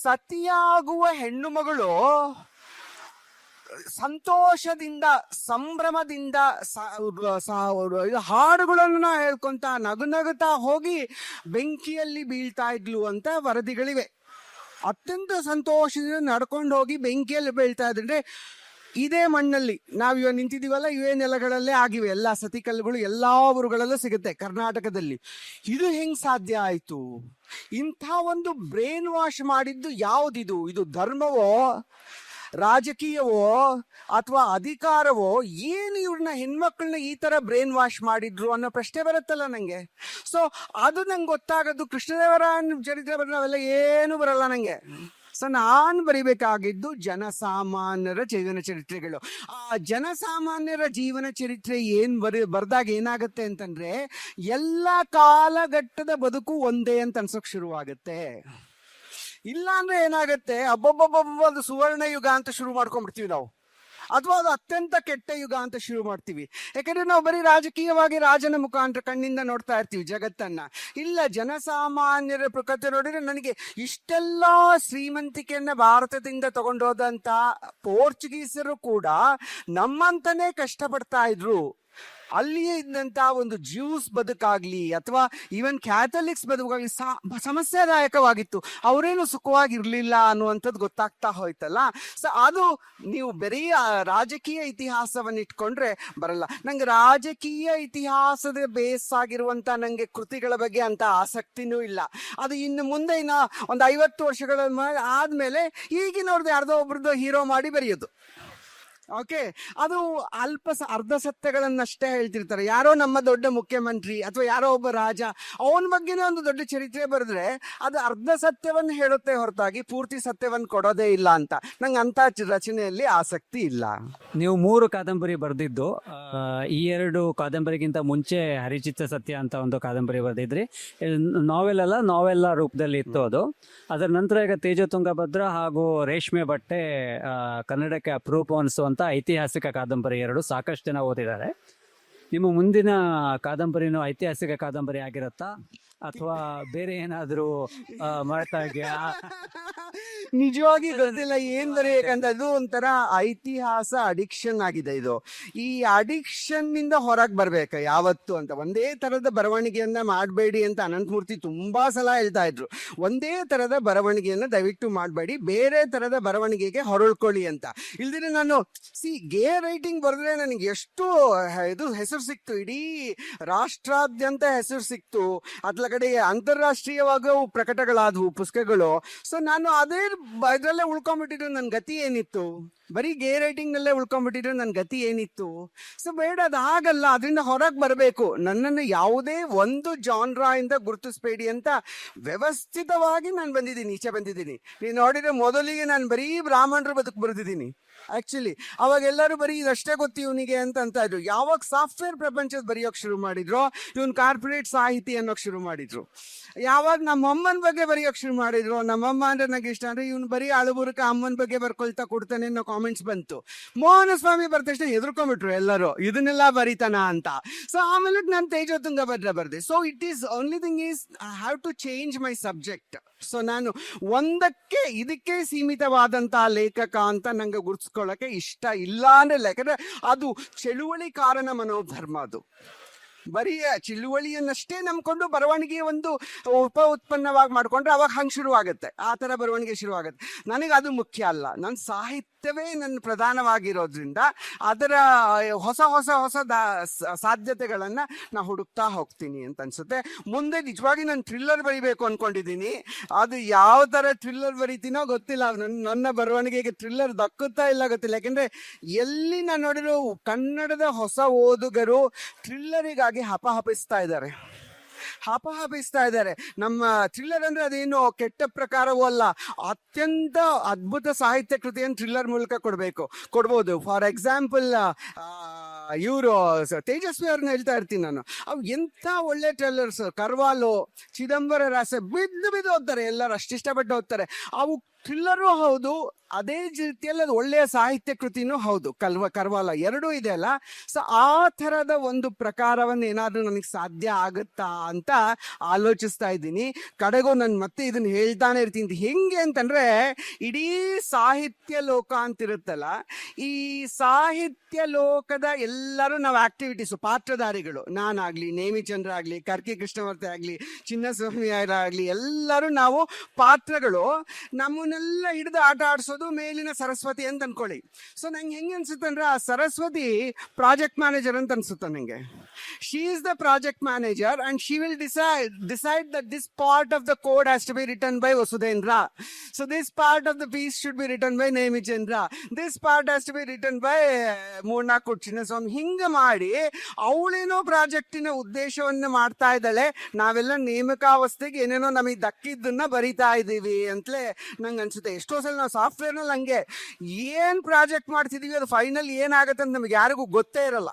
ಸತಿಯಾಗುವ ಹೆಣ್ಣು ಮಗಳು ಸಂತೋಷದಿಂದ ಸಂಭ್ರಮದಿಂದ ಹಾಡುಗಳನ್ನು ಹೇಳ್ಕೊಂತ ನಗುತ್ತಾ ಹೋಗಿ ಬೆಂಕಿಯಲ್ಲಿ ಬೀಳ್ತಾ ಇದ್ಲು ಅಂತ ವರದಿಗಳಿವೆ. ಅತ್ಯಂತ ಸಂತೋಷದಿಂದ ನಡ್ಕೊಂಡು ಹೋಗಿ ಬೆಂಕಿಯಲ್ಲಿ ಬೀಳ್ತಾ ಇದ್ರೆ ಇದೇ ಮಣ್ಣಲ್ಲಿ ನಾವು ಇವಾಗ ನಿಂತಿದ್ದೀವಲ್ಲ, ಇವೇ ನೆಲಗಳಲ್ಲೇ ಆಗಿವೆ ಎಲ್ಲ ಸತಿ ಕಲ್ಲುಗಳು. ಎಲ್ಲಾ ಊರುಗಳಲ್ಲೂ ಸಿಗುತ್ತೆ ಕರ್ನಾಟಕದಲ್ಲಿ. ಇದು ಹೆಂಗ್ ಸಾಧ್ಯ ಆಯ್ತು? ಇಂಥ ಒಂದು ಬ್ರೇನ್ ವಾಶ್ ಮಾಡಿದ್ದು ಯಾವುದಿದು? ಇದು ಧರ್ಮವೋ, ರಾಜಕೀಯವೋ, ಅಥವಾ ಅಧಿಕಾರವೋ? ಏನು ಇವ್ರನ್ನ ಹೆಣ್ಮಕ್ಳನ್ನ ಈ ತರ ಬ್ರೇನ್ ವಾಶ್ ಮಾಡಿದ್ರು ಅನ್ನೋ ಪ್ರಶ್ನೆ ಬರುತ್ತಲ್ಲ ನಂಗೆ. ಸೊ ಅದು ನಂಗೆ ಗೊತ್ತಾಗೋದು ಕೃಷ್ಣದೇವರಾಯನ ಚರಿತ್ರೆ ಬರ ನಾವೆಲ್ಲ ಏನು ಬರಲ್ಲ ನಂಗೆ. ಸೊ ನಾನು ಬರಿಬೇಕಾಗಿದ್ದು ಜನಸಾಮಾನ್ಯರ ಜೀವನ ಚರಿತ್ರೆಗಳು. ಆ ಜನಸಾಮಾನ್ಯರ ಜೀವನ ಚರಿತ್ರೆ ಬರ್ದಾಗ ಏನಾಗುತ್ತೆ ಅಂತಂದ್ರೆ ಎಲ್ಲ ಕಾಲಘಟ್ಟದ ಬದುಕು ಒಂದೇ ಅಂತ ಅನ್ಸೋಕ್ ಶುರುವಾಗುತ್ತೆ. ಇಲ್ಲ ಅಂದ್ರೆ ಏನಾಗುತ್ತೆ, ಅದು ಸುವರ್ಣ ಯುಗ ಅಂತ ಶುರು ಮಾಡ್ಕೊಂಡ್ಬಿಡ್ತೀವಿ ನಾವು, ಅಥವಾ ಅದು ಅತ್ಯಂತ ಕೆಟ್ಟ ಯುಗ ಅಂತ ಶುರು ಮಾಡ್ತೀವಿ. ಯಾಕಂದ್ರೆ ನಾವು ಬರೀ ರಾಜಕೀಯವಾಗಿ ರಾಜನ ಮುಖಾಂತರ ಕಣ್ಣಿಂದ ನೋಡ್ತಾ ಇರ್ತೀವಿ ಜಗತ್ತನ್ನ. ಇಲ್ಲ, ಜನಸಾಮಾನ್ಯರ ಪ್ರಕೃತಿ ನೋಡಿದ್ರೆ ನನಗೆ ಇಷ್ಟೆಲ್ಲ ಶ್ರೀಮಂತಿಕೆಯನ್ನ ಭಾರತದಿಂದ ತಗೊಂಡೋದಂತ ಪೋರ್ಚುಗೀಸರು ಕೂಡ ನಮ್ಮಂತಾನೆ ಕಷ್ಟಪಡ್ತಾ ಇದ್ರು. ಅಲ್ಲಿಯೇ ಇದ್ದಂತ ಒಂದು ಜ್ಯೂಸ್ ಬದುಕಾಗ್ಲಿ ಅಥವಾ ಈವನ್ ಕ್ಯಾಥಲಿಕ್ಸ್ ಬದುಕಾಗ್ಲಿ ಸಮಸ್ಯಾದಾಯಕವಾಗಿತ್ತು. ಅವರೇನು ಸುಖವಾಗಿರ್ಲಿಲ್ಲ ಅನ್ನುವಂಥದ್ದು ಗೊತ್ತಾಗ್ತಾ ಹೋಯ್ತಲ್ಲ. ಸೊ ಅದು ನೀವು ಬರೀ ರಾಜಕೀಯ ಇತಿಹಾಸವನ್ನು ಇಟ್ಕೊಂಡ್ರೆ ಬರಲ್ಲ. ನಂಗೆ ರಾಜಕೀಯ ಇತಿಹಾಸದ ಬೇಸ್ ಆಗಿರುವಂತ ನಂಗೆ ಕೃತಿಗಳ ಬಗ್ಗೆ ಅಂತ ಆಸಕ್ತಿನೂ ಇಲ್ಲ. ಅದು ಇನ್ನು ಮುಂದೆ ಒಂದು 50 ವರ್ಷಗಳ ಆದ್ಮೇಲೆ ಈಗಿನವ್ರದ್ದು ಯಾರ್ದೋ ಒಬ್ರದ್ದು ಹೀರೋ ಮಾಡಿ ಬರೆಯೋದು. ಓಕೆ, ಅದು ಅರ್ಧ ಸತ್ಯಗಳನ್ನಷ್ಟೇ ಹೇಳ್ತಿರ್ತಾರೆ. ಯಾರೋ ನಮ್ಮ ದೊಡ್ಡ ಮುಖ್ಯಮಂತ್ರಿ ಅಥವಾ ಯಾರೋ ಒಬ್ಬ ರಾಜ, ಅವನ ಬಗ್ಗೆನೇ ಒಂದು ದೊಡ್ಡ ಚರಿತ್ರೆ ಬರೆದ್ರೆ ಅದು ಅರ್ಧ ಸತ್ಯವನ್ನು ಹೇಳುತ್ತೆ ಹೊರತಾಗಿ ಪೂರ್ತಿ ಸತ್ಯವನ್ನು ಕೊಡೋದೇ ಇಲ್ಲ ಅಂತ. ನಂಗೆ ಅಂತ ರಚನೆಯಲ್ಲಿ ಆಸಕ್ತಿ ಇಲ್ಲ. ನೀವು 3 ಕಾದಂಬರಿ ಬರೆದಿದ್ದು, ಈ 2 ಕಾದಂಬರಿಗಿಂತ ಮುಂಚೆ ಹರಿಚಿತ್ರ ಸತ್ಯ ಅಂತ ಒಂದು ಕಾದಂಬರಿ ಬರೆದಿದ್ರಿ. ನಾವೆಲ್ಲ ರೂಪದಲ್ಲಿ ಇತ್ತು ಅದು. ಅದರ ನಂತರ ಈಗ ತೇಜ ತುಂಗಭದ್ರ ಹಾಗೂ ರೇಷ್ಮೆ ಬಟ್ಟೆ ಕನ್ನಡಕ್ಕೆ ಅಪರೂಪ ಅನಿಸುವಂತ ಐತಿಹಾಸಿಕ ಕಾದಂಬರಿ 2 ಸಾಕಷ್ಟು ಜನ ಓದಿದ್ದಾರೆ. ನಿಮ್ಮ ಮುಂದಿನ ಕಾದಂಬರಿನೂ ಐತಿಹಾಸಿಕ ಕಾದಂಬರಿ ಆಗಿರುತ್ತಾ ಅಥವಾ ಬೇರೆ ಏನಾದರೂ ಮಾಡ್ತಾ ಇದೆಯಾ? ನಿಜವಾಗಿ ಗೊತ್ತಿಲ್ಲ ಏನ್ ಬರೆಯಬೇಕಂತ. ಅದು ಒಂಥರ ಇತಿಹಾಸ ಅಡಿಕ್ಷನ್ ಆಗಿದೆ ಇದು. ಈ ಅಡಿಕ್ಷನ್ ನಿಂದ ಹೊರಗೆ ಬರ್ಬೇಕು ಯಾವತ್ತು ಅಂತ. ಒಂದೇ ತರದ ಬರವಣಿಗೆಯನ್ನ ಮಾಡಬೇಡಿ ಅಂತ ಅನಂತಮೂರ್ತಿ ತುಂಬಾ ಸಲ ಹೇಳ್ತಾ ಇದ್ರು. ಒಂದೇ ತರದ ಬರವಣಿಗೆಯನ್ನ ದಯವಿಟ್ಟು ಮಾಡಬೇಡಿ, ಬೇರೆ ತರದ ಬರವಣಿಗೆಗೆ ಹೊರಳ್ಕೊಳ್ಳಿ ಅಂತ. ಇಲ್ದಿದ್ರೆ ನಾನು ಗೇ ರೈಟಿಂಗ್ ಬರೆದ್ರೆ ನನಗೆ ಎಷ್ಟು ಇದು ಹೆಸರು ಸಿಕ್ತು, ಇಡೀ ರಾಷ್ಟ್ರಾದ್ಯಂತ ಹೆಸರು ಸಿಕ್ತು. ಅದ್ಲ ಕಡೆ ಅಂತಾರಾಷ್ಟ್ರೀಯವಾಗಿ ಪ್ರಕಟಗಳಾದವು ಪುಸ್ತಕಗಳು. ಸೊ ನಾನು ಅದೇ ಇದ್ರಲ್ಲೇ ಉಳ್ಕೊಂಡ್ಬಿಟ್ಟಿದ್ರು, ನನ್ನ ಗತಿ ಏನಿತ್ತು? ಬರೀ ಗೇ ರೈಟಿಂಗ್ ನಲ್ಲೇ ಉಳ್ಕೊಂಡ್ಬಿಟ್ಟಿದ್ರು ನನ್ನ ಗತಿ ಏನಿತ್ತು? ಸೊ ಬೇಡ, ಅದು ಆಗಲ್ಲ. ಅದರಿಂದ ಹೊರಗೆ ಬರಬೇಕು. ನನ್ನನ್ನು ಯಾವುದೇ ಒಂದು ಜಾನ್ರಾ ಇಂದ ಗುರುತಿಸ್ಬೇಡಿ ಅಂತ ವ್ಯವಸ್ಥಿತವಾಗಿ ನಾನು ಬಂದಿದ್ದೀನಿ, ಈಚೆ ಬಂದಿದ್ದೀನಿ. ನೀವು ನೋಡಿದ್ರೆ ಮೊದಲಿಗೆ ನಾನು ಬರೀ ಬ್ರಾಹ್ಮಣರ ಬದುಕು ಬರೆದಿದ್ದೀನಿ. ಆಕ್ಚುಲಿ ಅವಾಗ ಎಲ್ಲರೂ ಬರೀ ಇದಷ್ಟೇ ಗೊತ್ತು ಇವನಿಗೆ ಅಂತ ಇದ್ರು. ಯಾವಾಗ ಸಾಫ್ಟ್ವೇರ್ ಪ್ರಪಂಚದ ಬರೆಯೋಕೆ ಶುರು ಮಾಡಿದ್ರು, ಇವನ್ ಕಾರ್ಪೊರೇಟ್ ಸಾಹಿತಿ ಅನ್ನೋಕೆ ಶುರು ಮಾಡಿದ್ರು. ಯಾವಾಗ ನಮ್ಮಮ್ಮನ ಬಗ್ಗೆ ಬರೆಯೋಕೆ ಶುರು ಮಾಡಿದ್ರು, ನಮ್ಮಮ್ಮ ಅಂದ್ರೆ ನನಗೆ ಇಷ್ಟ ಅಂದ್ರೆ ಇವನು ಬರೀ ಅಳುಬುರುಕ ಅಮ್ಮನ ಬಗ್ಗೆ ಬರ್ಕೊಳ್ತಾ ಕೊಡ್ತಾನೆ ಅನ್ನೋ ಕಾಮೆಂಟ್ಸ್ ಬಂತು. ಮೋಹನ ಸ್ವಾಮಿ ಬರ್ದ ತಕ್ಷಣ ಹೆದರ್ಕೊಂಡ್ಬಿಟ್ರು ಎಲ್ಲರೂ, ಇದನ್ನೆಲ್ಲ ಬರೀತಾನ ಅಂತ. ಸೊ ಆಮೇಲೆ ನಾನು ತೇಜೋತುಂಗಭದ್ರ ಬರ್ದೆ. So it is only thing is I have to change my subject. So ನಾನು ಇದಕ್ಕೆ ಸೀಮಿತವಾದಂತ ಲೇಖಕ ಅಂತ ನಂಗೆ ಗುರ್ಸ್ಕೊಳ್ಳೋಕೆ ಇಷ್ಟ ಇಲ್ಲ ಅಂದ್ರೆ, ಯಾಕಂದ್ರೆ ಅದು ಚಳುವಳಿಕಾರನ ಮನೋಧರ್ಮ. ಅದು ಬರೀ ಚಳುವಳಿಯನ್ನಷ್ಟೇ ನಂಬ್ಕೊಂಡು ಬರವಣಿಗೆ ಒಂದು ಉಪ ಉತ್ಪನ್ನವಾಗಿ ಮಾಡ್ಕೊಂಡ್ರೆ ಅವಾಗ ಹಂಗೆ ಶುರುವಾಗುತ್ತೆ, ಆ ಥರ ಬರವಣಿಗೆ ಶುರುವಾಗುತ್ತೆ. ನನಗೆ ಅದು ಮುಖ್ಯ ಅಲ್ಲ. ನನ್ನ ಸಾಹಿತ್ಯವೇ ನನ್ನ ಪ್ರಧಾನವಾಗಿರೋದ್ರಿಂದ ಅದರ ಹೊಸ ಹೊಸ ಹೊಸ ಸಾಧ್ಯತೆಗಳನ್ನು ನಾ ಹುಡುಕ್ತಾ ಹೋಗ್ತೀನಿ ಅಂತ ಅನ್ಸುತ್ತೆ. ಮುಂದೆ ನಿಜವಾಗಿ ನಾನು ಥ್ರಿಲ್ಲರ್ ಬರಿಬೇಕು ಅನ್ಕೊಂಡಿದ್ದೀನಿ. ಅದು ಯಾವ ಥರ ಥ್ರಿಲ್ಲರ್ ಬರಿತೀನೋ ಗೊತ್ತಿಲ್ಲ. ನನ್ನ ಬರವಣಿಗೆಗೆ ಥ್ರಿಲ್ಲರ್ ದಕ್ಕುತ್ತಾ ಇಲ್ಲ ಗೊತ್ತಿಲ್ಲ. ಯಾಕೆಂದರೆ ಎಲ್ಲಿ ನಾನು ನೋಡಿರೋ ಕನ್ನಡದ ಹೊಸ ಓದುಗರು ಥ್ರಿಲ್ಲರಿಗಾಗಿ ಹಪಹಪಿಸ್ತಾ ಇದ್ದಾರೆ. ನಮ್ಮ ಥ್ರಿಲ್ಲರ್ ಅಂದ್ರೆ ಅದೇನು ಕೆಟ್ಟ ಪ್ರಕಾರವೂ ಅಲ್ಲ, ಅತ್ಯಂತ ಅದ್ಭುತ ಸಾಹಿತ್ಯ ಕೃತಿಯನ್ನು ಥ್ರಿಲ್ಲರ್ ಮೂಲಕ ಕೊಡ್ಬೋದು. ಫಾರ್ ಎಕ್ಸಾಂಪಲ್ ಇವರು ತೇಜಸ್ವಿ ಅವ್ರನ್ನ ಹೇಳ್ತಾ ಇರ್ತೀನಿ ನಾನು, ಅವು ಎಂಥ ಒಳ್ಳೆ ಟ್ರೇಲರ್ಸ್. ಕರ್ವಾಲೋ, ಚಿದಂಬರ ರಾಸ ಬಿದ್ದು ಓದ್ತಾರೆ ಎಲ್ಲರೂ, ಅಷ್ಟಿಷ್ಟಪಟ್ಟು ಓದ್ತಾರೆ. ಅವು ಥ್ರಿಲ್ಲರು ಹೌದು, ಅದೇ ರೀತಿಯಲ್ಲಿ ಅದು ಒಳ್ಳೆಯ ಸಾಹಿತ್ಯ ಕೃತಿನೂ ಹೌದು. ಕರ್ವಾಲ ಎರಡೂ ಇದೆ ಅಲ್ಲ. ಸೊ ಆ ಥರದ ಒಂದು ಪ್ರಕಾರವನ್ನು ಏನಾದರೂ ನನಗೆ ಸಾಧ್ಯ ಆಗುತ್ತಾ ಅಂತ ಆಲೋಚಿಸ್ತಾ ಇದ್ದೀನಿ. ಕಡೆಗೂ ನಾನು ಮತ್ತೆ ಇದನ್ನ ಹೇಳ್ತಾನೆ ಇರ್ತೀನಿ. ಹೆಂಗೆ ಅಂತಂದ್ರೆ, ಇಡೀ ಸಾಹಿತ್ಯ ಲೋಕ ಅಂತಿರುತ್ತಲ್ಲ, ಈ ಸಾಹಿತ್ಯ ಲೋಕದ ಎಲ್ಲರೂ ನಾವು ಆಕ್ಟಿವಿಟೀಸು, ಪಾತ್ರಧಾರಿಗಳು. ನಾನಾಗ್ಲಿ, ನೇಮಿಚಂದ್ರ ಆಗ್ಲಿ, ಕರ್ಕಿ ಕೃಷ್ಣಮೂರ್ತಿ ಆಗ್ಲಿ, ಚಿನ್ನಸ್ವಾಮಿ ಆಗ್ಲಿ, ಎಲ್ಲರೂ ನಾವು ಪಾತ್ರಗಳು. ನಮ್ಮನ್ನೆಲ್ಲ ಹಿಡಿದು ಆಟ ಆಡಿಸೋದು ಮೇಲಿನ ಸರಸ್ವತಿ ಅಂತ ಅನ್ಕೊಳ್ಳಿ. ಸೊ ನಂಗೆ ಹೆಂಗೆ ಅನ್ಸುತ್ತೆ ಅಂದ್ರೆ, ಆ ಸರಸ್ವತಿ ಪ್ರಾಜೆಕ್ಟ್ ಮ್ಯಾನೇಜರ್ ಅಂತ ಅನ್ಸುತ್ತೆ ನಂಗೆ. She is the project manager and she will decide that this part of the code has to be written by Vasudhendra. So this part of the piece should be written by Nemichandra. This part has to be written by ಮೂರ್ನಾಲ್ಕು ಚಿನ್ನಸ್ವಾಮಿ. ಹಿಂಗೆ ಮಾಡಿ ಅವಳೇನೋ ಪ್ರಾಜೆಕ್ಟಿನ ಉದ್ದೇಶವನ್ನು ಮಾಡ್ತಾ ಇದ್ದಾಳೆ. ನಾವೆಲ್ಲ ನೇಮಕಾವಸ್ಥೆಗೆ ಏನೇನೋ ನಮಗೆ ದಕ್ಕಿದ್ದನ್ನ ಬರಿತಾ ಇದ್ದೀವಿ ಅಂತಲೇ ನಂಗೆ ಅನ್ಸುತ್ತೆ. ಎಷ್ಟೋ ಸಲ ನಾವು ಸಾಫ್ಟ್ವೇರ್ನಲ್ಲಿ ಹಂಗೆ ಏನು ಪ್ರಾಜೆಕ್ಟ್ ಮಾಡ್ತಿದೀವಿ, ಅದು ಫೈನಲ್ ಏನಾಗುತ್ತೆ ಅಂತ ನಮ್ಗೆ ಯಾರಿಗೂ ಗೊತ್ತೇ ಇರಲ್ಲ.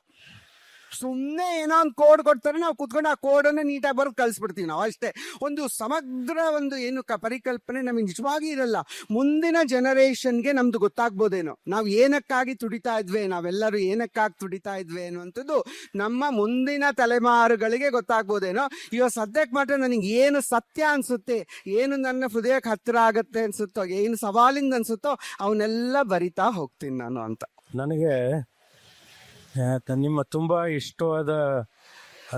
ಸುಮ್ಮನೆ ಏನೋ ಒಂದು ಕೋಡ್ ಕೊಡ್ತಾರೆ, ನಾವು ಕೂತ್ಕೊಂಡು ಆ ಕೋಡನ್ನು ನೀಟಾಗಿ ಬರೆದು ಕಳಿಸ್ಬಿಡ್ತೀವಿ ನಾವು ಅಷ್ಟೇ. ಒಂದು ಸಮಗ್ರ ಒಂದು ಏನು ಪರಿಕಲ್ಪನೆ ನಮಗೆ ನಿಜವಾಗಿ ಇರಲ್ಲ. ಮುಂದಿನ ಜನರೇಷನ್ಗೆ ನಮ್ದು ಗೊತ್ತಾಗ್ಬೋದೇನೋ, ನಾವು ಏನಕ್ಕಾಗಿ ತುಡಿತಾ ಇದ್ವಿ, ನಾವೆಲ್ಲರೂ ಏನಕ್ಕಾಗಿ ತುಡಿತಾ ಇದ್ವಿ ಅನ್ನುವಂಥದ್ದು ನಮ್ಮ ಮುಂದಿನ ತಲೆಮಾರುಗಳಿಗೆ ಗೊತ್ತಾಗ್ಬೋದೇನೋ. ಇವಾಗ ಸದ್ಯಕ್ಕೆ ಮಾತ್ರ ನನಗೆ ಏನು ಸತ್ಯ ಅನ್ಸುತ್ತೆ, ಏನು ನನ್ನ ಹೃದಯಕ್ಕೆ ಹತ್ತಿರ ಆಗತ್ತೆ ಅನ್ಸುತ್ತೋ, ಏನು ಸವಾಲಿಂದ ಅನ್ಸುತ್ತೋ ಅವನ್ನೆಲ್ಲ ಬರಿತಾ ಹೋಗ್ತೀನಿ ನಾನು ಅಂತ. ನನಗೆ ನಿಮ್ಮ ತುಂಬ ಇಷ್ಟವಾದ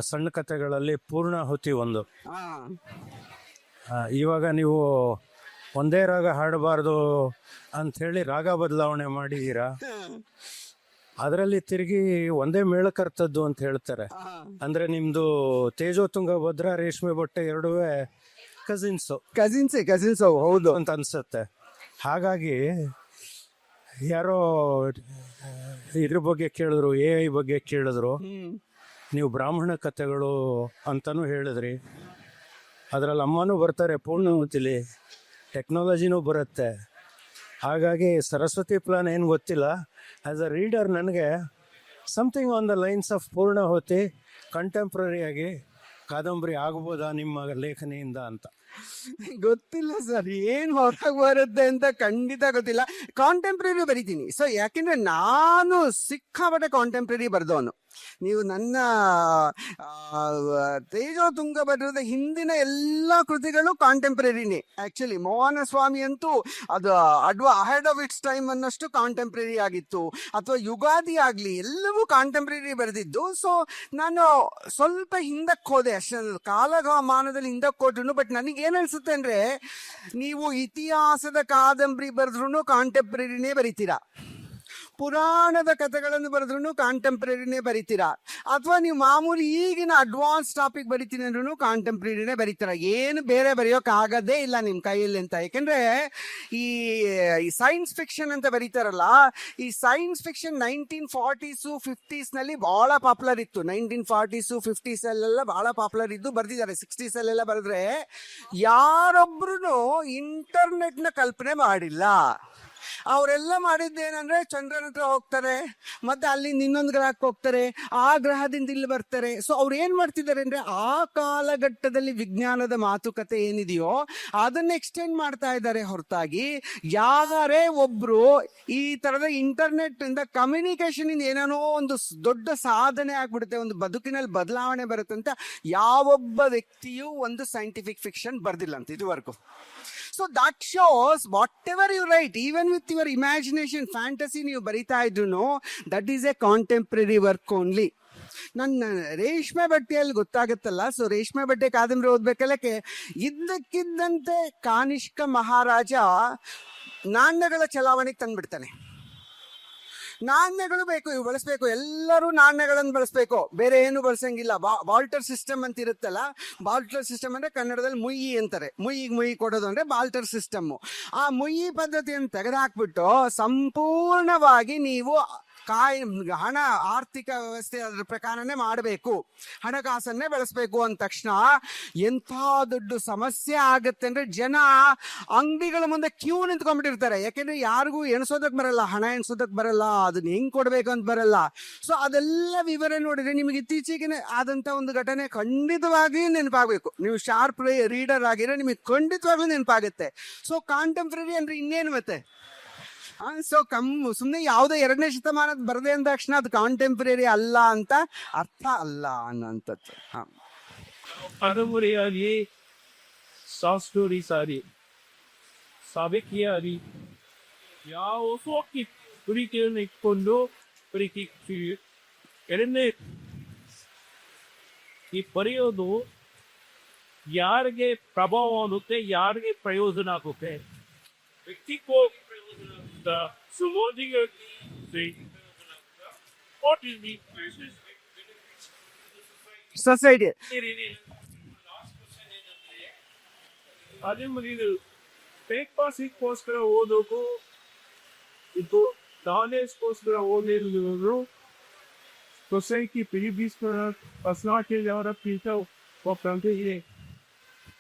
ಸಣ್ಣ ಕಥೆಗಳಲ್ಲಿ ಪೂರ್ಣಾಹುತಿ ಒಂದು. ಇವಾಗ ನೀವು ಒಂದೇ ರಾಗ ಹಾಡಬಾರ್ದು ಅಂಥೇಳಿ ರಾಗ ಬದಲಾವಣೆ ಮಾಡಿದ್ದೀರಾ. ಅದರಲ್ಲಿ ತಿರುಗಿ ಒಂದೇ ಮೇಳಕರ್ತದ್ದು ಅಂತ ಹೇಳ್ತಾರೆ. ಅಂದರೆ ನಿಮ್ಮದು ತೇಜೋತುಂಗಭದ್ರ, ರೇಷ್ಮೆ ಬಟ್ಟೆ ಎರಡೂ ಕಸಿನ್ಸ್ ಹೌದು ಅಂತ ಅನ್ಸುತ್ತೆ. ಹಾಗಾಗಿ ಯಾರೋ ಇದ್ರ ಬಗ್ಗೆ ಕೇಳಿದ್ರು, AI ಬಗ್ಗೆ ಕೇಳಿದ್ರು, ನೀವು ಬ್ರಾಹ್ಮಣ ಕಥೆಗಳು ಅಂತಲೂ ಹೇಳಿದ್ರಿ. ಅದರಲ್ಲಿ ಅಮ್ಮನೂ ಬರ್ತಾರೆ ಪೂರ್ಣಾಹುತಿಲಿ, ಟೆಕ್ನಾಲಜಿನೂ ಬರುತ್ತೆ. ಹಾಗಾಗಿ ಸರಸ್ವತಿ ಪ್ಲಾನ್ ಏನು ಗೊತ್ತಿಲ್ಲ. ಆ್ಯಸ್ ಅ ರೀಡರ್ ನನಗೆ something on the lines of Poornahuti ಕಂಟೆಂಪ್ರರಿಯಾಗಿ ಕಾದಂಬರಿ ಆಗ್ಬೋದಾ ನಿಮ್ಮ ಲೇಖನಿಯಿಂದ ಅಂತ. ಗೊತ್ತಿಲ್ಲ ಸರ್, ಏನ್ ಹೊರಗೆ ಬರುತ್ತೆ ಅಂತ ಖಂಡಿತ ಗೊತ್ತಿಲ್ಲ. ಕಾಂಟೆಂಪ್ರರಿ ಬರಿತೀನಿ. ಸೊ ಯಾಕೆಂದ್ರೆ ನಾನು ಸಿಕ್ಕಾಪಟ್ಟೆ ಕಾಂಟೆಂಪ್ರರಿ ಬರ್ದವನು. ನೀವು ನನ್ನ ತೇಜೋ ತುಂಗ ಬರೆದ ಹಿಂದಿನ ಎಲ್ಲ ಕೃತಿಗಳು ಕಾಂಟೆಂಪ್ರರಿನೇ. ಆಕ್ಚುಲಿ ಮೋಹನ ಸ್ವಾಮಿ ಅಂತೂ ಅದು ಅಹೆಡ್ ಆಫ್ ಇಟ್ಸ್ ಟೈಮ್ ಅನ್ನಷ್ಟು ಕಾಂಟೆಂಪ್ರರಿ ಆಗಿತ್ತು. ಅಥವಾ ಯುಗಾದಿ ಆಗ್ಲಿ ಎಲ್ಲವೂ ಕಾಂಟೆಂಪ್ರರಿ ಬರೆದಿದ್ದು. ಸೊ ನಾನು ಸ್ವಲ್ಪ ಹಿಂದಕ್ಕೆ ಹೋದೆ ಅಷ್ಟೇ, ಕಾಲಮಾನದಲ್ಲಿ ಹಿಂದಕ್ಕೆ ಹೋದ್ರು. ಬಟ್ ನನಗೆ ಏನ್ ಅನ್ಸುತ್ತೆ ಅಂದ್ರೆ, ನೀವು ಇತಿಹಾಸದ ಕಾದಂಬರಿ ಬರೆದ್ರು ಕಾಂಟೆಂಪ್ರರಿನೇ ಬರಿತೀರಾ, ಪುರಾಣದ ಕಥೆಗಳನ್ನು ಬರೆದ್ರು ಕಾಂಟೆಂಪ್ರರಿನೇ ಬರಿತೀರಾ, ಅಥವಾ ನೀವು ಮಾಮೂಲಿ ಈಗಿನ ಅಡ್ವಾನ್ಸ್ ಟಾಪಿಕ್ ಬರಿತೀನಿ ಅಂದ್ರೂ ಕಾಂಟೆಂಪ್ರರಿನೇ ಬರೀತೀರ. ಏನು ಬೇರೆ ಬರೆಯೋಕೆ ಆಗದೇ ಇಲ್ಲ ನಿಮ್ಮ ಕೈಯಲ್ಲಿ ಅಂತ. ಯಾಕೆಂದ್ರೆ ಈ ಸೈನ್ಸ್ ಫಿಕ್ಷನ್ ಅಂತ ಬರೀತಾರಲ್ಲ, ಈ ಸೈನ್ಸ್ ಫಿಕ್ಷನ್ 1940s 50s ನಲ್ಲಿ ಬಹಳ ಪಾಪ್ಯುಲರ್ ಇತ್ತು. 1940s 50s ಅಲ್ಲೆಲ್ಲ ಬಹಳ ಪಾಪ್ಯುಲರ್ ಇದ್ದು ಬರ್ದಿದ್ದಾರೆ. 60s ಅಲ್ಲೆಲ್ಲ ಬರೆದ್ರೆ ಯಾರೊಬ್ರು ಇಂಟರ್ನೆಟ್ ನ ಕಲ್ಪನೆ ಮಾಡಿಲ್ಲ. ಅವರೆಲ್ಲ ಮಾಡಿದ್ದೇನಂದ್ರೆ ಚಂದ್ರನ ಹತ್ರ ಹೋಗ್ತಾರೆ, ಮತ್ತೆ ಅಲ್ಲಿಂದ ಇನ್ನೊಂದು ಗ್ರಹಕ್ಕೆ ಹೋಗ್ತಾರೆ, ಆ ಗ್ರಹದಿಂದ ಇಲ್ಲಿ ಬರ್ತಾರೆ. ಸೊ ಅವ್ರು ಏನ್ ಮಾಡ್ತಿದ್ದಾರೆ ಅಂದ್ರೆ, ಆ ಕಾಲಘಟ್ಟದಲ್ಲಿ ವಿಜ್ಞಾನದ ಮಾತುಕತೆ ಏನಿದೆಯೋ ಅದನ್ನ ಎಕ್ಸ್ಟೆಂಡ್ ಮಾಡ್ತಾ ಇದ್ದಾರೆ ಹೊರತಾಗಿ, ಯಾರೇ ಒಬ್ರು ಈ ತರದ ಇಂಟರ್ನೆಟ್ ಇಂದ ಕಮ್ಯುನಿಕೇಶನ್ ಇಂದ ಏನೇನೋ ಒಂದು ದೊಡ್ಡ ಸಾಧನೆ ಆಗ್ಬಿಡುತ್ತೆ, ಒಂದು ಬದುಕಿನಲ್ಲಿ ಬದಲಾವಣೆ ಬರುತ್ತೆ ಅಂತ ಯಾವೊಬ್ಬ ವ್ಯಕ್ತಿಯೂ ಒಂದು ಸೈಂಟಿಫಿಕ್ ಫಿಕ್ಷನ್ ಬರ್ದಿಲ್ಲ ಅಂತ ಇದುವರೆಗೂ. So that shows whatever you write, even with your imagination, fantasy ನೀವು ಬರಿತಾ ಇದ್ರು, that is a contemporary work only. ನನ್ನ ರೇಷ್ಮೆ ಬಟ್ಟೆಯಲ್ಲಿ ಗೊತ್ತಾಗುತ್ತಲ್ಲ. ಸೊ ರೇಷ್ಮೆ ಬಟ್ಟೆ ಕಾದಂಬರಿ ಓದ್ಬೇಕಲ್ಲ, ಇದ್ದಕ್ಕಿದ್ದಂತೆ ಕಾನಿಷ್ಕ ಮಹಾರಾಜ ನಾಣ್ಯಗಳ ಚಲಾವಣೆಗೆ ತಂದ್ಬಿಡ್ತಾನೆ. ನಾಣ್ಯಗಳು ಬೇಕು, ಇವು ಬಳಸ್ಬೇಕು, ಎಲ್ಲರೂ ನಾಣ್ಯಗಳನ್ನು ಬಳಸ್ಬೇಕು, ಬೇರೆ ಏನು ಬಳಸಂಗಿಲ್ಲ. ಬಾಲ್ಟರ್ ಸಿಸ್ಟಮ್ ಅಂತ ಇರುತ್ತಲ್ಲ, ಬಾಲ್ಟರ್ ಸಿಸ್ಟಮ್ ಅಂದ್ರೆ ಕನ್ನಡದಲ್ಲಿ ಮುಯ್ಯಿ ಅಂತಾರೆ. ಮುಯ್ಯಿ ಕೊಡೋದು ಅಂದ್ರೆ ಬಾಲ್ಟರ್ ಸಿಸ್ಟಮ್. ಆ ಮುಯ್ಯಿ ಪದ್ಧತಿಯನ್ನು ತೆಗೆದುಹಾಕ್ಬಿಟ್ಟು ಸಂಪೂರ್ಣವಾಗಿ ನೀವು ಹಣ ಆರ್ಥಿಕ ವ್ಯವಸ್ಥೆ ಅದ್ರ ಪ್ರಕಾರನೇ ಮಾಡಬೇಕು, ಹಣಕಾಸನ್ನೇ ಬೆಳೆಸ್ಬೇಕು ಅಂದ ತಕ್ಷಣ ಎಂಥ ದೊಡ್ಡ ಸಮಸ್ಯೆ ಆಗುತ್ತೆ ಅಂದ್ರೆ, ಜನ ಅಂಗಡಿಗಳ ಮುಂದೆ ಕ್ಯೂ ನಿಂತ್ಕೊಂಡ್ಬಿಟ್ಟಿರ್ತಾರೆ. ಯಾಕೆಂದ್ರೆ ಯಾರಿಗೂ ಎಣಿಸೋದಕ್ಕೆ ಬರಲ್ಲ, ಹಣ ಎಣಿಸೋದಕ್ಕೆ ಬರಲ್ಲ, ಅದನ್ನ ಹೆಂಗ್ ಕೊಡ್ಬೇಕು ಅಂತ ಬರಲ್ಲ. ಸೊ ಅದೆಲ್ಲ ವಿವರ ನೋಡಿದ್ರೆ ನಿಮಗೆ ಇತ್ತೀಚೆಗೆ ಆದಂತ ಒಂದು ಘಟನೆ ಖಂಡಿತವಾಗಿ ನೆನಪಾಗಬೇಕು. ನೀವು ಶಾರ್ಪ್ ರೀಡರ್ ಆಗಿದ್ರೆ ನಿಮಗೆ ಖಂಡಿತವಾಗ್ಲೂ ನೆನಪಾಗುತ್ತೆ. ಸೊ ಕಾಂಟೆಂಪ್ರರಿ ಅಂದ್ರೆ ಇನ್ನೇನು ಮತ್ತೆ. ಸೊ ಸುಮ್ಮನೆ ಯಾವುದೋ 2ನೇ ಶತಮಾನದ ಬರದೆ ಅಂದ ತಕ್ಷಣ ಅದು ಕಾಂಟೆಂಪ್ರರಿ ಅಲ್ಲ ಅಂತ ಅರ್ಥ ಅಲ್ಲ ಅನ್ನೋಂಥದ್ದು. ಕಾದಂಬರಿಯಾಗಿ ಶಾರ್ಟ್ ಸ್ಟೋರೀಸ್ ಆಗಲಿ, ಸಾಬೇಕಿಯಾಗಲಿ, ಯಾವ ಕುರಿಕೆಯನ್ನು ಇಟ್ಕೊಂಡು ಬರೀತೀವಿ. ಎರಡನೇ, ಈ ಬರೆಯೋದು ಯಾರಿಗೆ ಪ್ರಭಾವ ಆಗುತ್ತೆ, ಯಾರಿಗೆ ಪ್ರಯೋಜನ ಆಗುತ್ತೆ, ವ್ಯಕ್ತಿತ್ವವಾಗಿ ಪ್ರಯೋಜನ ಆಗುತ್ತಾ, ಸಮಾಜಿಗಾಗಿ ವಾಟ್ ಇಸ್ ದಿ ಸೊಸೈಟಿ. ಅದೇ ಮರಿದು ಬ್ರೇಕ್ಫಾಸ್ಟ್ಗೋಸ್ಕರ ಓದೋಕು, ಇದು ನಾಲೆಜ್ಗೋಸ್ಕರ ಓದಿರೋರು, ಸೊಸೈಟಿ ಪ್ರೀವಿಸ್ಕರ ಪರ್ಸನಾಲಿಟಿ ಅವರ ಪೀಠ ಒಪ್ಪಂತೆ ಇದೆ.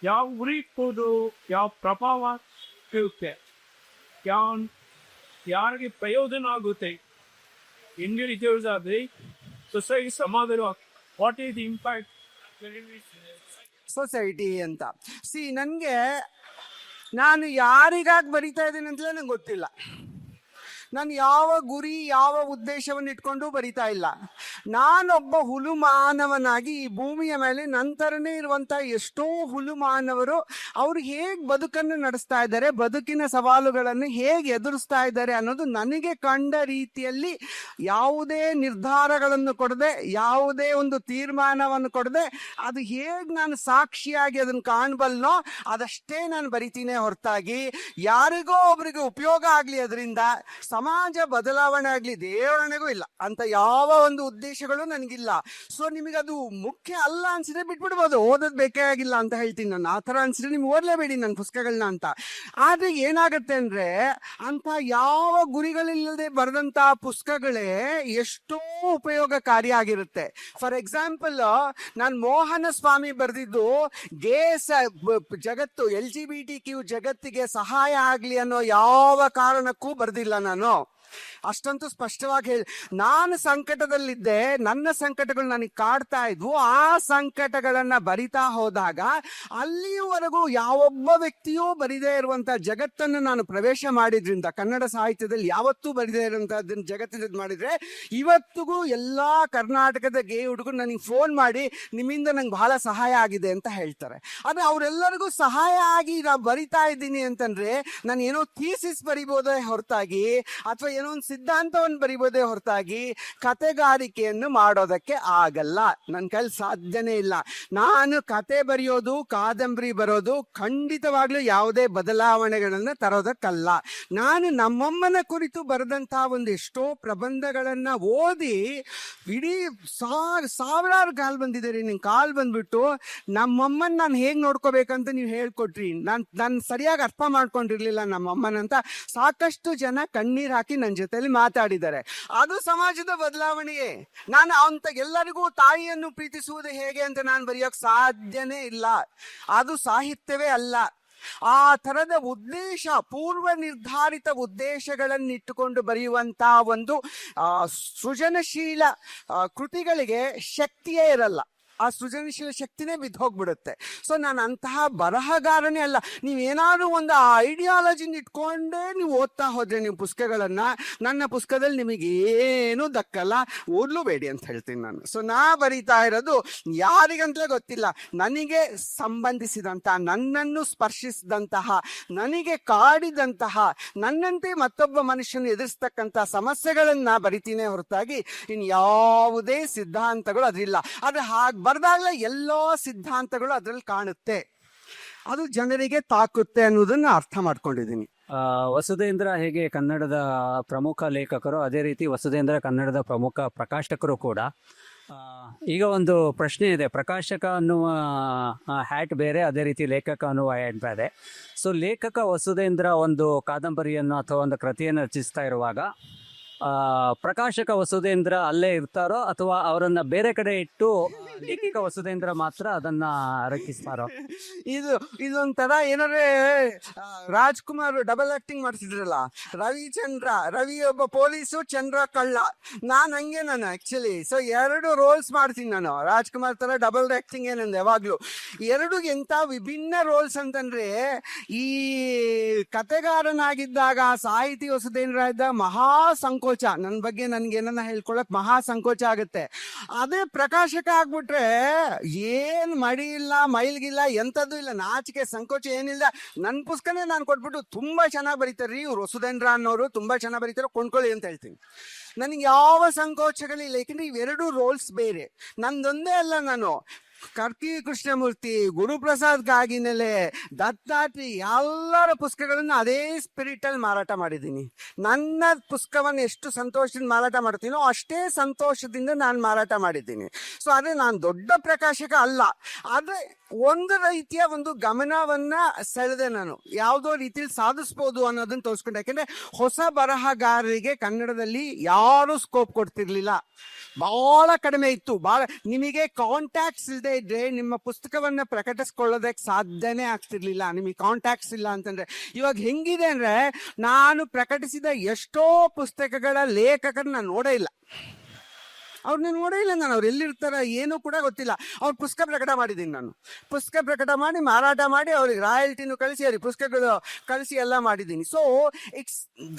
ಯಾವ ಗುರಿ ಇಟ್ಬೋದು, ಯಾವ ಪ್ರಭಾವ ಇರುತ್ತೆ, ಯಾರಿಗೆ ಪ್ರಯೋಜನ ಆಗುತ್ತೆ, ಇಂಡಿವಿಜುವಲ್ಸ್ ಆದರೆ ಸೊಸೈಟಿ ಸಮಾಜ, what is the impact society ಅಂತ. ನಾನು ಯಾರಿಗಾಗಿ ಬರಿತಾ ಇದ್ದೀನಿ ಅಂತಲೇ ನಂಗೆ ಗೊತ್ತಿಲ್ಲ. ನಾನು ಯಾವ ಗುರಿ, ಯಾವ ಉದ್ದೇಶವನ್ನು ಇಟ್ಕೊಂಡು ಬರಿತಾ ಇಲ್ಲ. ನಾನೊಬ್ಬ ಹುಲು ಮಾನವನಾಗಿ ಈ ಭೂಮಿಯ ಮೇಲೆ ನಂತರನೇ ಇರುವಂತ ಎಷ್ಟೋ ಹುಲು ಮಾನವರು ಅವ್ರು ಹೇಗೆ ಬದುಕನ್ನು ನಡೆಸ್ತಾ ಇದ್ದಾರೆ, ಬದುಕಿನ ಸವಾಲುಗಳನ್ನು ಹೇಗೆ ಎದುರಿಸ್ತಾ ಇದ್ದಾರೆ ಅನ್ನೋದು ನನಗೆ ಕಂಡ ರೀತಿಯಲ್ಲಿ ಯಾವುದೇ ನಿರ್ಧಾರಗಳನ್ನು ಕೊಡದೆ, ಯಾವುದೇ ಒಂದು ತೀರ್ಮಾನವನ್ನು ಕೊಡದೆ, ಅದು ಹೇಗೆ ನಾನು ಸಾಕ್ಷಿಯಾಗಿ ಅದನ್ನು ಕಾಣಬಲ್ನೋ ಅದಷ್ಟೇ ನಾನು ಬರಿತೀನಿ ಹೊರತಾಗಿ ಯಾರಿಗೋ ಒಬ್ರಿಗೆ ಉಪಯೋಗ ಆಗ್ಲಿ, ಅದರಿಂದ ಸಮಾಜ ಬದಲಾವಣೆ ಆಗ್ಲಿ, ದೇವರಣೆಗೂ ಇಲ್ಲ ಅಂತ ಯಾವ ಒಂದು ಉದ್ದೇಶಗಳು ನನಗಿಲ್ಲ. ಸೊ ನಿಮಗದು ಮುಖ್ಯ ಅಲ್ಲ ಅನ್ಸಿದ್ರೆ ಬಿಟ್ಬಿಡ್ಬೋದು, ಓದೋದ್ ಬೇಕೇ ಆಗಿಲ್ಲ ಅಂತ ಹೇಳ್ತೀನಿ ನಾನು. ಆ ಥರ ಅನ್ಸಿದ್ರೆ ನಿಮ್ಗೆ ಓದಲೇಬೇಡಿ ನನ್ನ ಪುಸ್ತಕಗಳನ್ನ ಅಂತ. ಆದ್ರೆ ಏನಾಗತ್ತೆ ಅಂದ್ರೆ, ಅಂತ ಯಾವ ಗುರಿಗಳಿಲ್ಲದೆ ಬರೆದಂತ ಪುಸ್ತಕಗಳೇ ಎಷ್ಟೋ ಉಪಯೋಗಕಾರಿಯಾಗಿರುತ್ತೆ. ಫಾರ್ ಎಕ್ಸಾಂಪಲ್, ನಾನು ಮೋಹನ ಸ್ವಾಮಿ ಬರೆದಿದ್ದು ಜಗತ್ತು LGBTQ ಜಗತ್ತಿಗೆ ಸಹಾಯ ಆಗ್ಲಿ ಅನ್ನೋ ಯಾವ ಕಾರಣಕ್ಕೂ ಬರ್ದಿಲ್ಲ ನಾನು. ಅಷ್ಟಂತೂ ಸ್ಪಷ್ಟವಾಗಿ ಹೇಳಿ. ನಾನು ಸಂಕಟದಲ್ಲಿದ್ದೆ, ನನ್ನ ಸಂಕಟಗಳು ನನಗೆ ಕಾಡ್ತಾ ಇದ್ವು. ಆ ಸಂಕಟಗಳನ್ನ ಬರಿತಾ ಹೋದಾಗ ಅಲ್ಲಿಯವರೆಗೂ ಯಾವೊಬ್ಬ ವ್ಯಕ್ತಿಯೂ ಬರಿದೇ ಇರುವಂತ ಜಗತ್ತನ್ನು ನಾನು ಪ್ರವೇಶ ಮಾಡಿದ್ರಿಂದ, ಕನ್ನಡ ಸಾಹಿತ್ಯದಲ್ಲಿ ಯಾವತ್ತೂ ಬರಿದೇ ಇರುವಂತಹದ್ದನ್ನು ಜಗತ್ತಿನ ಮಾಡಿದ್ರೆ, ಇವತ್ತಿಗೂ ಎಲ್ಲಾ ಕರ್ನಾಟಕದ ಗೇ ಹುಡುಗರು ನನಗೆ ಫೋನ್ ಮಾಡಿ ನಿಮ್ಮಿಂದ ನಂಗೆ ಬಹಳ ಸಹಾಯ ಆಗಿದೆ ಅಂತ ಹೇಳ್ತಾರೆ. ಆದ್ರೆ ಅವರೆಲ್ಲರಿಗೂ ಸಹಾಯ ಆಗಿ ನಾ ಬರಿತಾ ಇದ್ದೀನಿ ಅಂತಂದ್ರೆ ನಾನು ಏನೋ ಥೀಸಿಸ್ ಬರಿಬೋದೇ ಹೊರತಾಗಿ, ಅಥವಾ ಏನೋ ಒಂದು ಸಿದ್ಧಾಂತವನ್ನು ಬರಿಬೋದೇ ಹೊರತಾಗಿ ಕತೆಗಾರಿಕೆಯನ್ನು ಮಾಡೋದಕ್ಕೆ ಆಗಲ್ಲ. ನನ್ನ ಕೈಲಿ ಸಾಧ್ಯನೇ ಇಲ್ಲ. ನಾನು ಕತೆ ಬರೆಯೋದು, ಕಾದಂಬರಿ ಬರೋದು ಖಂಡಿತವಾಗ್ಲೂ ಯಾವುದೇ ಬದಲಾವಣೆಗಳನ್ನ ತರೋದಕ್ಕಲ್ಲ. ನಾನು ನಮ್ಮಮ್ಮನ ಕುರಿತು ಬರೆದಂತಹ ಒಂದು ಎಷ್ಟೋ ಪ್ರಬಂಧಗಳನ್ನ ಓದಿ ಇಡೀ ಸಾವಿರಾರು ಕಾಲ್ ಬಂದಿದೆ ರೀ. ನಿನ್ ಕಾಲ್ ಬಂದ್ಬಿಟ್ಟು ನಮ್ಮಮ್ಮನ ನಾನು ಹೇಗ್ ನೋಡ್ಕೋಬೇಕಂತ ನೀವು ಹೇಳ್ಕೊಟ್ರಿ, ನಾನು ಸರಿಯಾಗಿ ಅರ್ಥ ಮಾಡ್ಕೊಂಡಿರ್ಲಿಲ್ಲ ನಮ್ಮಮ್ಮನಂತ ಸಾಕಷ್ಟು ಜನ ಕಣ್ಣೀರ್ ಹಾಕಿ ನನ್ನ ಜೊತೆಲಿ ಮಾತಾಡಿದ್ದಾರೆ. ಅದು ಸಮಾಜದ ಬದಲಾವಣೆಯೇ. ನಾನು ಅಂತ ಎಲ್ಲರಿಗೂ ತಾಯಿಯನ್ನು ಪ್ರೀತಿಸುವುದು ಹೇಗೆ ಅಂತ ನಾನು ಬರೆಯೋಕ್ ಸಾಧ್ಯನೇ ಇಲ್ಲ. ಅದು ಸಾಹಿತ್ಯವೇ ಅಲ್ಲ. ಆ ತರದ ಉದ್ದೇಶ, ಪೂರ್ವ ನಿರ್ಧಾರಿತ ಉದ್ದೇಶಗಳನ್ನಿಟ್ಟುಕೊಂಡು ಬರೆಯುವಂತ ಒಂದು ಸೃಜನಶೀಲ ಕೃತಿಗಳಿಗೆ ಶಕ್ತಿಯೇ ಇರಲ್ಲ. ಆ ಸೃಜನಶೀಲ ಶಕ್ತಿನೇ ಬಿದ್ದು ಹೋಗ್ಬಿಡುತ್ತೆ. ಸೊ ನಾನು ಅಂತಹ ಬರಹಗಾರನೇ ಅಲ್ಲ. ನೀವೇನಾದ್ರೂ ಒಂದು ಐಡಿಯಾಲಜಿನ ಇಟ್ಕೊಂಡೇ ನೀವು ಓದ್ತಾ ಹೋದ್ರೆ ನೀವು ಪುಸ್ತಕಗಳನ್ನ, ನನ್ನ ಪುಸ್ತಕದಲ್ಲಿ ನಿಮಗೇನು ದಕ್ಕಲ್ಲ, ಓದ್ಲೂಬೇಡಿ ಅಂತ ಹೇಳ್ತೀನಿ ನಾನು. ಸೊ ನಾ ಬರೀತಾ ಇರೋದು ಯಾರಿಗಂತಲೇ ಗೊತ್ತಿಲ್ಲ, ನನಗೆ ಸಂಬಂಧಿಸಿದಂತಹ, ನನ್ನನ್ನು ಸ್ಪರ್ಶಿಸಿದಂತಹ, ನನಗೆ ಕಾಡಿದಂತಹ, ನನ್ನಂತೆ ಮತ್ತೊಬ್ಬ ಮನುಷ್ಯನ ಎದುರಿಸ್ತಕ್ಕಂತಹ ಸಮಸ್ಯೆಗಳನ್ನ ಬರಿತೀನಿ ಹೊರತಾಗಿ ಇನ್ಯಾವುದೇ ಸಿದ್ಧಾಂತಗಳು ಅದ್ರಿಲ್ಲ. ಆದ್ರೆ ಹಾಗೆ ಬರ್ದಾಗಲೇ ಎಲ್ಲೋ ಸಿದ್ಧಾಂತಗಳು ಅದ್ರಲ್ಲಿ ಕಾಣುತ್ತೆ, ಅದು ಜನರಿಗೆ ತಾಕುತ್ತೆ ಅನ್ನೋದನ್ನ ಅರ್ಥ ಮಾಡ್ಕೊಂಡಿದ್ದೀನಿ. ವಸುಧೇಂದ್ರ ಹೇಗೆ ಕನ್ನಡದ ಪ್ರಮುಖ ಲೇಖಕರು, ಅದೇ ರೀತಿ ವಸುಧೇಂದ್ರ ಕನ್ನಡದ ಪ್ರಮುಖ ಪ್ರಕಾಶಕರು ಕೂಡ. ಈಗ ಒಂದು ಪ್ರಶ್ನೆ ಇದೆ, ಪ್ರಕಾಶಕ ಅನ್ನುವ ಹ್ಯಾಟ್ ಬೇರೆ, ಅದೇ ರೀತಿ ಲೇಖಕ ಅನ್ನುವ ಹ್ಯಾಟ್ ಬೇರೆ. ಸೊ ಲೇಖಕ ವಸುಧೇಂದ್ರ ಒಂದು ಕಾದಂಬರಿಯನ್ನು ಅಥವಾ ಒಂದು ಕೃತಿಯನ್ನು ರಚಿಸ್ತಾ ಇರುವಾಗ ಪ್ರಕಾಶಕ ವಸುಧೇಂದ್ರ ಅಲ್ಲೇ ಇರ್ತಾರೋ ಅಥವಾ ಅವರನ್ನ ಬೇರೆ ಕಡೆ ಇಟ್ಟು ಲೇಖಕ ವಸುಧೇಂದ್ರ ಮಾತ್ರ ಅದನ್ನ ರಚಿಸ್ತಾರೋ? ಇದೊಂಥರ ಏನಾದ್ರೆ ರಾಜ್ಕುಮಾರ್ ಡಬಲ್ ಆಕ್ಟಿಂಗ್ ಮಾಡ್ತಿದ್ರಲ್ಲ, ರವಿ ಒಬ್ಬ ಪೊಲೀಸು, ಚಂದ್ರ ಕಳ್ಳ. ನಾನು ಆಕ್ಚುಲಿ ಸೊ ಎರಡು ರೋಲ್ಸ್ ಮಾಡ್ತೀನಿ ನಾನು. ರಾಜ್ಕುಮಾರ್ ತರ ಡಬಲ್ ಆಕ್ಟಿಂಗ್ ಏನಂದ್ರೆ ಯಾವಾಗ್ಲೂ ಎರಡು ಎಂತ ವಿಭಿನ್ನ ರೋಲ್ಸ್ ಅಂತಂದ್ರೆ, ಈ ಕತೆಗಾರನಾಗಿದ್ದಾಗ, ಸಾಹಿತಿ ವಸುಧೇಂದ್ರ ಇದ್ದಾಗ ಮಹಾ ಸಂಕೋಚ, ನನ್ನ ಬಗ್ಗೆ ನನ್ಗೇನನ್ನ ಹೇಳ್ಕೊಳಕ್ ಮಹಾ ಸಂಕೋಚ ಆಗುತ್ತೆ. ಅದೇ ಪ್ರಕಾಶಕ ಆಗ್ಬಿಟ್ರೆ ಏನ್ ಮಡಿ ಇಲ್ಲ, ಮೈಲ್ಗಿಲ್ಲ, ಎಂತದ್ದು ಇಲ್ಲ, ನಾಚಿಕೆ ಸಂಕೋಚ ಏನಿಲ್ಲ. ನನ್ನ ಪುಸ್ತಕನೇ ನಾನು ಕೊಟ್ಬಿಟ್ಟು ತುಂಬಾ ಚೆನ್ನಾಗಿ ಬರೀತಾರ್ರಿ ಇವ್ರು ವಸುಧೇಂದ್ರ ಅನ್ನೋರು, ತುಂಬಾ ಚೆನ್ನಾಗಿ ಬರೀತಾರೆ, ಕೊಂಡ್ಕೊಳ್ಳಿ ಅಂತ ಹೇಳ್ತೀನಿ. ನನಗೆ ಯಾವ ಸಂಕೋಚಗಳಿಲ್ಲ, ಯಾಕಂದ್ರೆ ಇವೆರಡು ರೋಲ್ಸ್ ಬೇರೆ. ನಂದೊಂದೇ ಅಲ್ಲ, ನಾನು ಕರ್ಕಿ ಕೃಷ್ಣಮೂರ್ತಿ, ಗುರುಪ್ರಸಾದ್ ಕಾಗಿನೆಲೆ, ದತ್ತಾತ್ರಿ ಎಲ್ಲರ ಪುಸ್ತಕಗಳನ್ನು ಅದೇ ಸ್ಪಿರಿಟ್ ಅಲ್ಲಿ ಮಾರಾಟ ಮಾಡಿದ್ದೀನಿ. ನನ್ನ ಪುಸ್ತಕವನ್ನು ಎಷ್ಟು ಸಂತೋಷದಿಂದ ಮಾರಾಟ ಮಾಡ್ತೀನೋ ಅಷ್ಟೇ ಸಂತೋಷದಿಂದ ನಾನು ಮಾರಾಟ ಮಾಡಿದ್ದೀನಿ. ಸೊ ಅದೇ ನಾನು ದೊಡ್ಡ ಪ್ರಕಾಶಕ ಅಲ್ಲ, ಆದ್ರೆ ಒಂದು ರೀತಿಯ ಒಂದು ಗಮನವನ್ನ ಸೆಳೆದೆ ನಾನು, ಯಾವುದೋ ರೀತಿಯಲ್ಲಿ ಸಾಧಿಸ್ಬೋದು ಅನ್ನೋದನ್ನ ತೋರಿಸ್ಕೊಂಡೆ. ಯಾಕೆಂದ್ರೆ ಹೊಸ ಬರಹಗಾರರಿಗೆ ಕನ್ನಡದಲ್ಲಿ ಯಾರು ಸ್ಕೋಪ್ ಕೊಡ್ತಿರ್ಲಿಲ್ಲ, ಬಹಳ ಕಡಿಮೆ ಇತ್ತು. ನಿಮಗೆ ಕಾಂಟ್ಯಾಕ್ಟ್ಸ್ ಇಲ್ಲದೆ ಇದ್ರೆ ನಿಮ್ಮ ಪುಸ್ತಕವನ್ನ ಪ್ರಕಟಿಸ್ಕೊಳ್ಳೋದಕ್ಕೆ ಸಾಧ್ಯನೇ ಆಗ್ತಿರ್ಲಿಲ್ಲ. ನಿಮಗೆ ಕಾಂಟ್ಯಾಕ್ಟ್ಸ್ ಇಲ್ಲ ಅಂತಂದ್ರೆ. ಇವಾಗ ಹೆಂಗಿದೆ ಅಂದ್ರೆ, ನಾನು ಪ್ರಕಟಿಸಿದ ಎಷ್ಟೋ ಪುಸ್ತಕಗಳ ಲೇಖಕರನ್ನ ನೋಡೇ ಇಲ್ಲ, ಅವ್ರನ್ನ ನೋಡೇ ಇಲ್ಲ ನಾನು. ಅವ್ರು ಎಲ್ಲಿರ್ತಾರ ಏನೂ ಕೂಡ ಗೊತ್ತಿಲ್ಲ. ಅವ್ರ ಪುಸ್ತಕ ಪ್ರಕಟ ಮಾಡಿದ್ದೀನಿ ನಾನು. ಪುಸ್ತಕ ಪ್ರಕಟ ಮಾಡಿ, ಮಾರಾಟ ಮಾಡಿ, ಅವ್ರಿಗೆ ರಾಯಲ್ಟಿನೂ ಕಳಿಸಿ, ಅವ್ರಿಗೆ ಪುಸ್ತಕಗಳು ಕಳಿಸಿ ಎಲ್ಲ ಮಾಡಿದ್ದೀನಿ. ಸೊ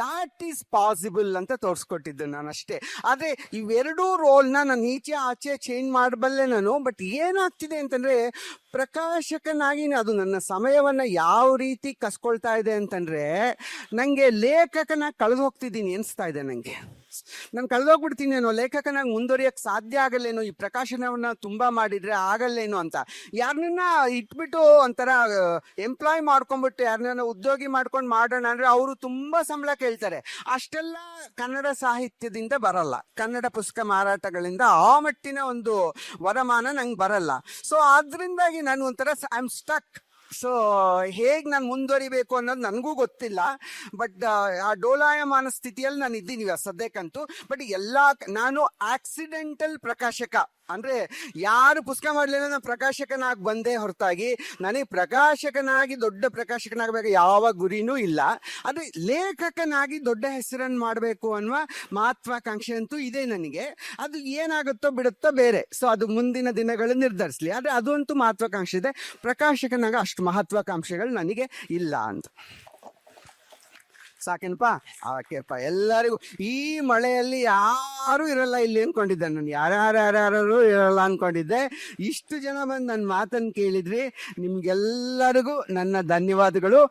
ದಾಟ್ ಈಸ್ ಪಾಸಿಬಲ್ ಅಂತ ತೋರಿಸ್ಕೊಟ್ಟಿದ್ದೆ ನಾನು ಅಷ್ಟೇ. ಆದ್ರೆ ಇವೆರಡೂ ರೋಲ್ನ ನಾನು ಈಚೆ ಆಚೆ ಚೇಂಜ್ ಮಾಡಬಲ್ಲೆ ನಾನು. ಬಟ್ ಏನಾಗ್ತಿದೆ ಅಂತಂದ್ರೆ, ಪ್ರಕಾಶಕನಾಗಿ ಅದು ನನ್ನ ಸಮಯವನ್ನ ಯಾವ ರೀತಿ ಕಸ್ಕೊಳ್ತಾ ಇದೆ ಅಂತಂದ್ರೆ, ನಂಗೆ ಲೇಖಕನ ಕಳೆದು ಹೋಗ್ತಿದ್ದೀನಿ ಅನಿಸ್ತಾ ಇದೆ. ನಂಗೆ ನಾನು ಕಳೆದೋಗ್ಬಿಡ್ತೀನೇನೋ, ಲೇಖಕನಾಗಿ ಮುಂದುವರಿಯಕ್ಕೆ ಸಾಧ್ಯ ಆಗಲ್ಲೇನೋ, ಈ ಪ್ರಕಾಶನವನ್ನ ತುಂಬಾ ಮಾಡಿದ್ರೆ ಆಗಲ್ಲೇನೋ ಅಂತ. ಯಾರನ್ನ ಇಟ್ಬಿಟ್ಟು ಒಂಥರ ಎಂಪ್ಲಾಯ್ ಮಾಡ್ಕೊಂಡ್ಬಿಟ್ಟು ಯಾರನ್ನ ಉದ್ಯೋಗಿ ಮಾಡ್ಕೊಂಡು ಮಾಡೋಣ ಅಂದ್ರೆ ಅವರು ತುಂಬಾ ಸಂಬಳ ಕೇಳ್ತಾರೆ. ಅಷ್ಟೆಲ್ಲ ಕನ್ನಡ ಸಾಹಿತ್ಯದಿಂದ ಬರಲ್ಲ, ಕನ್ನಡ ಪುಸ್ತಕ ಮಾರಾಟಗಳಿಂದ ಆ ಮಟ್ಟಿನ ಒಂದು ವರಮಾನ ನಂಗೆ ಬರಲ್ಲ. ಸೊ ಆದ್ರಿಂದಾಗಿ ನಾನು ಒಂಥರ ಐ ಆಮ್ ಸ್ಟಕ್. ಸೊ ಹೇಗೆ ನಾನು ಮುಂದುವರಿಬೇಕು ಅನ್ನೋದು ನನಗೂ ಗೊತ್ತಿಲ್ಲ. ಬಟ್ ಆ ಡೋಲಾಯಮಾನ ಸ್ಥಿತಿಯಲ್ಲಿ ನಾನು ಇದ್ದೀನಿ ಸದ್ಯಕ್ಕಂತೂ. ಬಟ್ ನಾನು ಆಕ್ಸಿಡೆಂಟಲ್ ಪ್ರಕಾಶಕ ಅಂದ್ರೆ ಯಾರು ಪುಸ್ತಕ ಮಾಡ್ಲಿಲ್ಲ ನಾನು ಪ್ರಕಾಶಕನಾಗಿ ಬಂದೇ ಹೊರತಾಗಿ ನನಗೆ ಪ್ರಕಾಶಕನಾಗಿ ದೊಡ್ಡ ಪ್ರಕಾಶಕನಾಗಬೇಕು ಯಾವ ಗುರಿನೂ ಇಲ್ಲ. ಅದು ಲೇಖಕನಾಗಿ ದೊಡ್ಡ ಹೆಸರನ್ನು ಮಾಡಬೇಕು ಅನ್ನುವ ಮಹತ್ವಾಕಾಂಕ್ಷೆ ಅಂತೂ ಇದೆ ನನಗೆ. ಅದು ಏನಾಗುತ್ತೋ ಬಿಡುತ್ತೋ ಬೇರೆ, ಸೊ ಅದು ಮುಂದಿನ ದಿನಗಳು ನಿರ್ಧರಿಸಲಿ. ಆದರೆ ಅದಂತೂ ಮಹತ್ವಾಕಾಂಕ್ಷೆ ಇದೆ. ಪ್ರಕಾಶಕನಾಗ ಅಷ್ಟು ಮಹತ್ವಾಕಾಂಕ್ಷೆಗಳು ನನಗೆ ಇಲ್ಲ ಅಂತ. ಸಾಕೇನಪ್ಪ? ಓಕೆಪ್ಪ. ಎಲ್ಲರಿಗೂ ಈ ಮಳೆಯಲ್ಲಿ ಯಾರೂ ಇರಲ್ಲ ಇಲ್ಲಿ ಅನ್ಕೊಂಡಿದ್ದೆ ನಾನು, ಯಾರ್ಯಾರು ಇರಲ್ಲ ಅನ್ಕೊಂಡಿದ್ದೆ. ಇಷ್ಟು ಜನ ಬಂದು ನನ್ನ ಮಾತನ್ನು ಕೇಳಿದ್ರಿ, ನಿಮ್ಗೆಲ್ಲರಿಗೂ ನನ್ನ ಧನ್ಯವಾದಗಳು.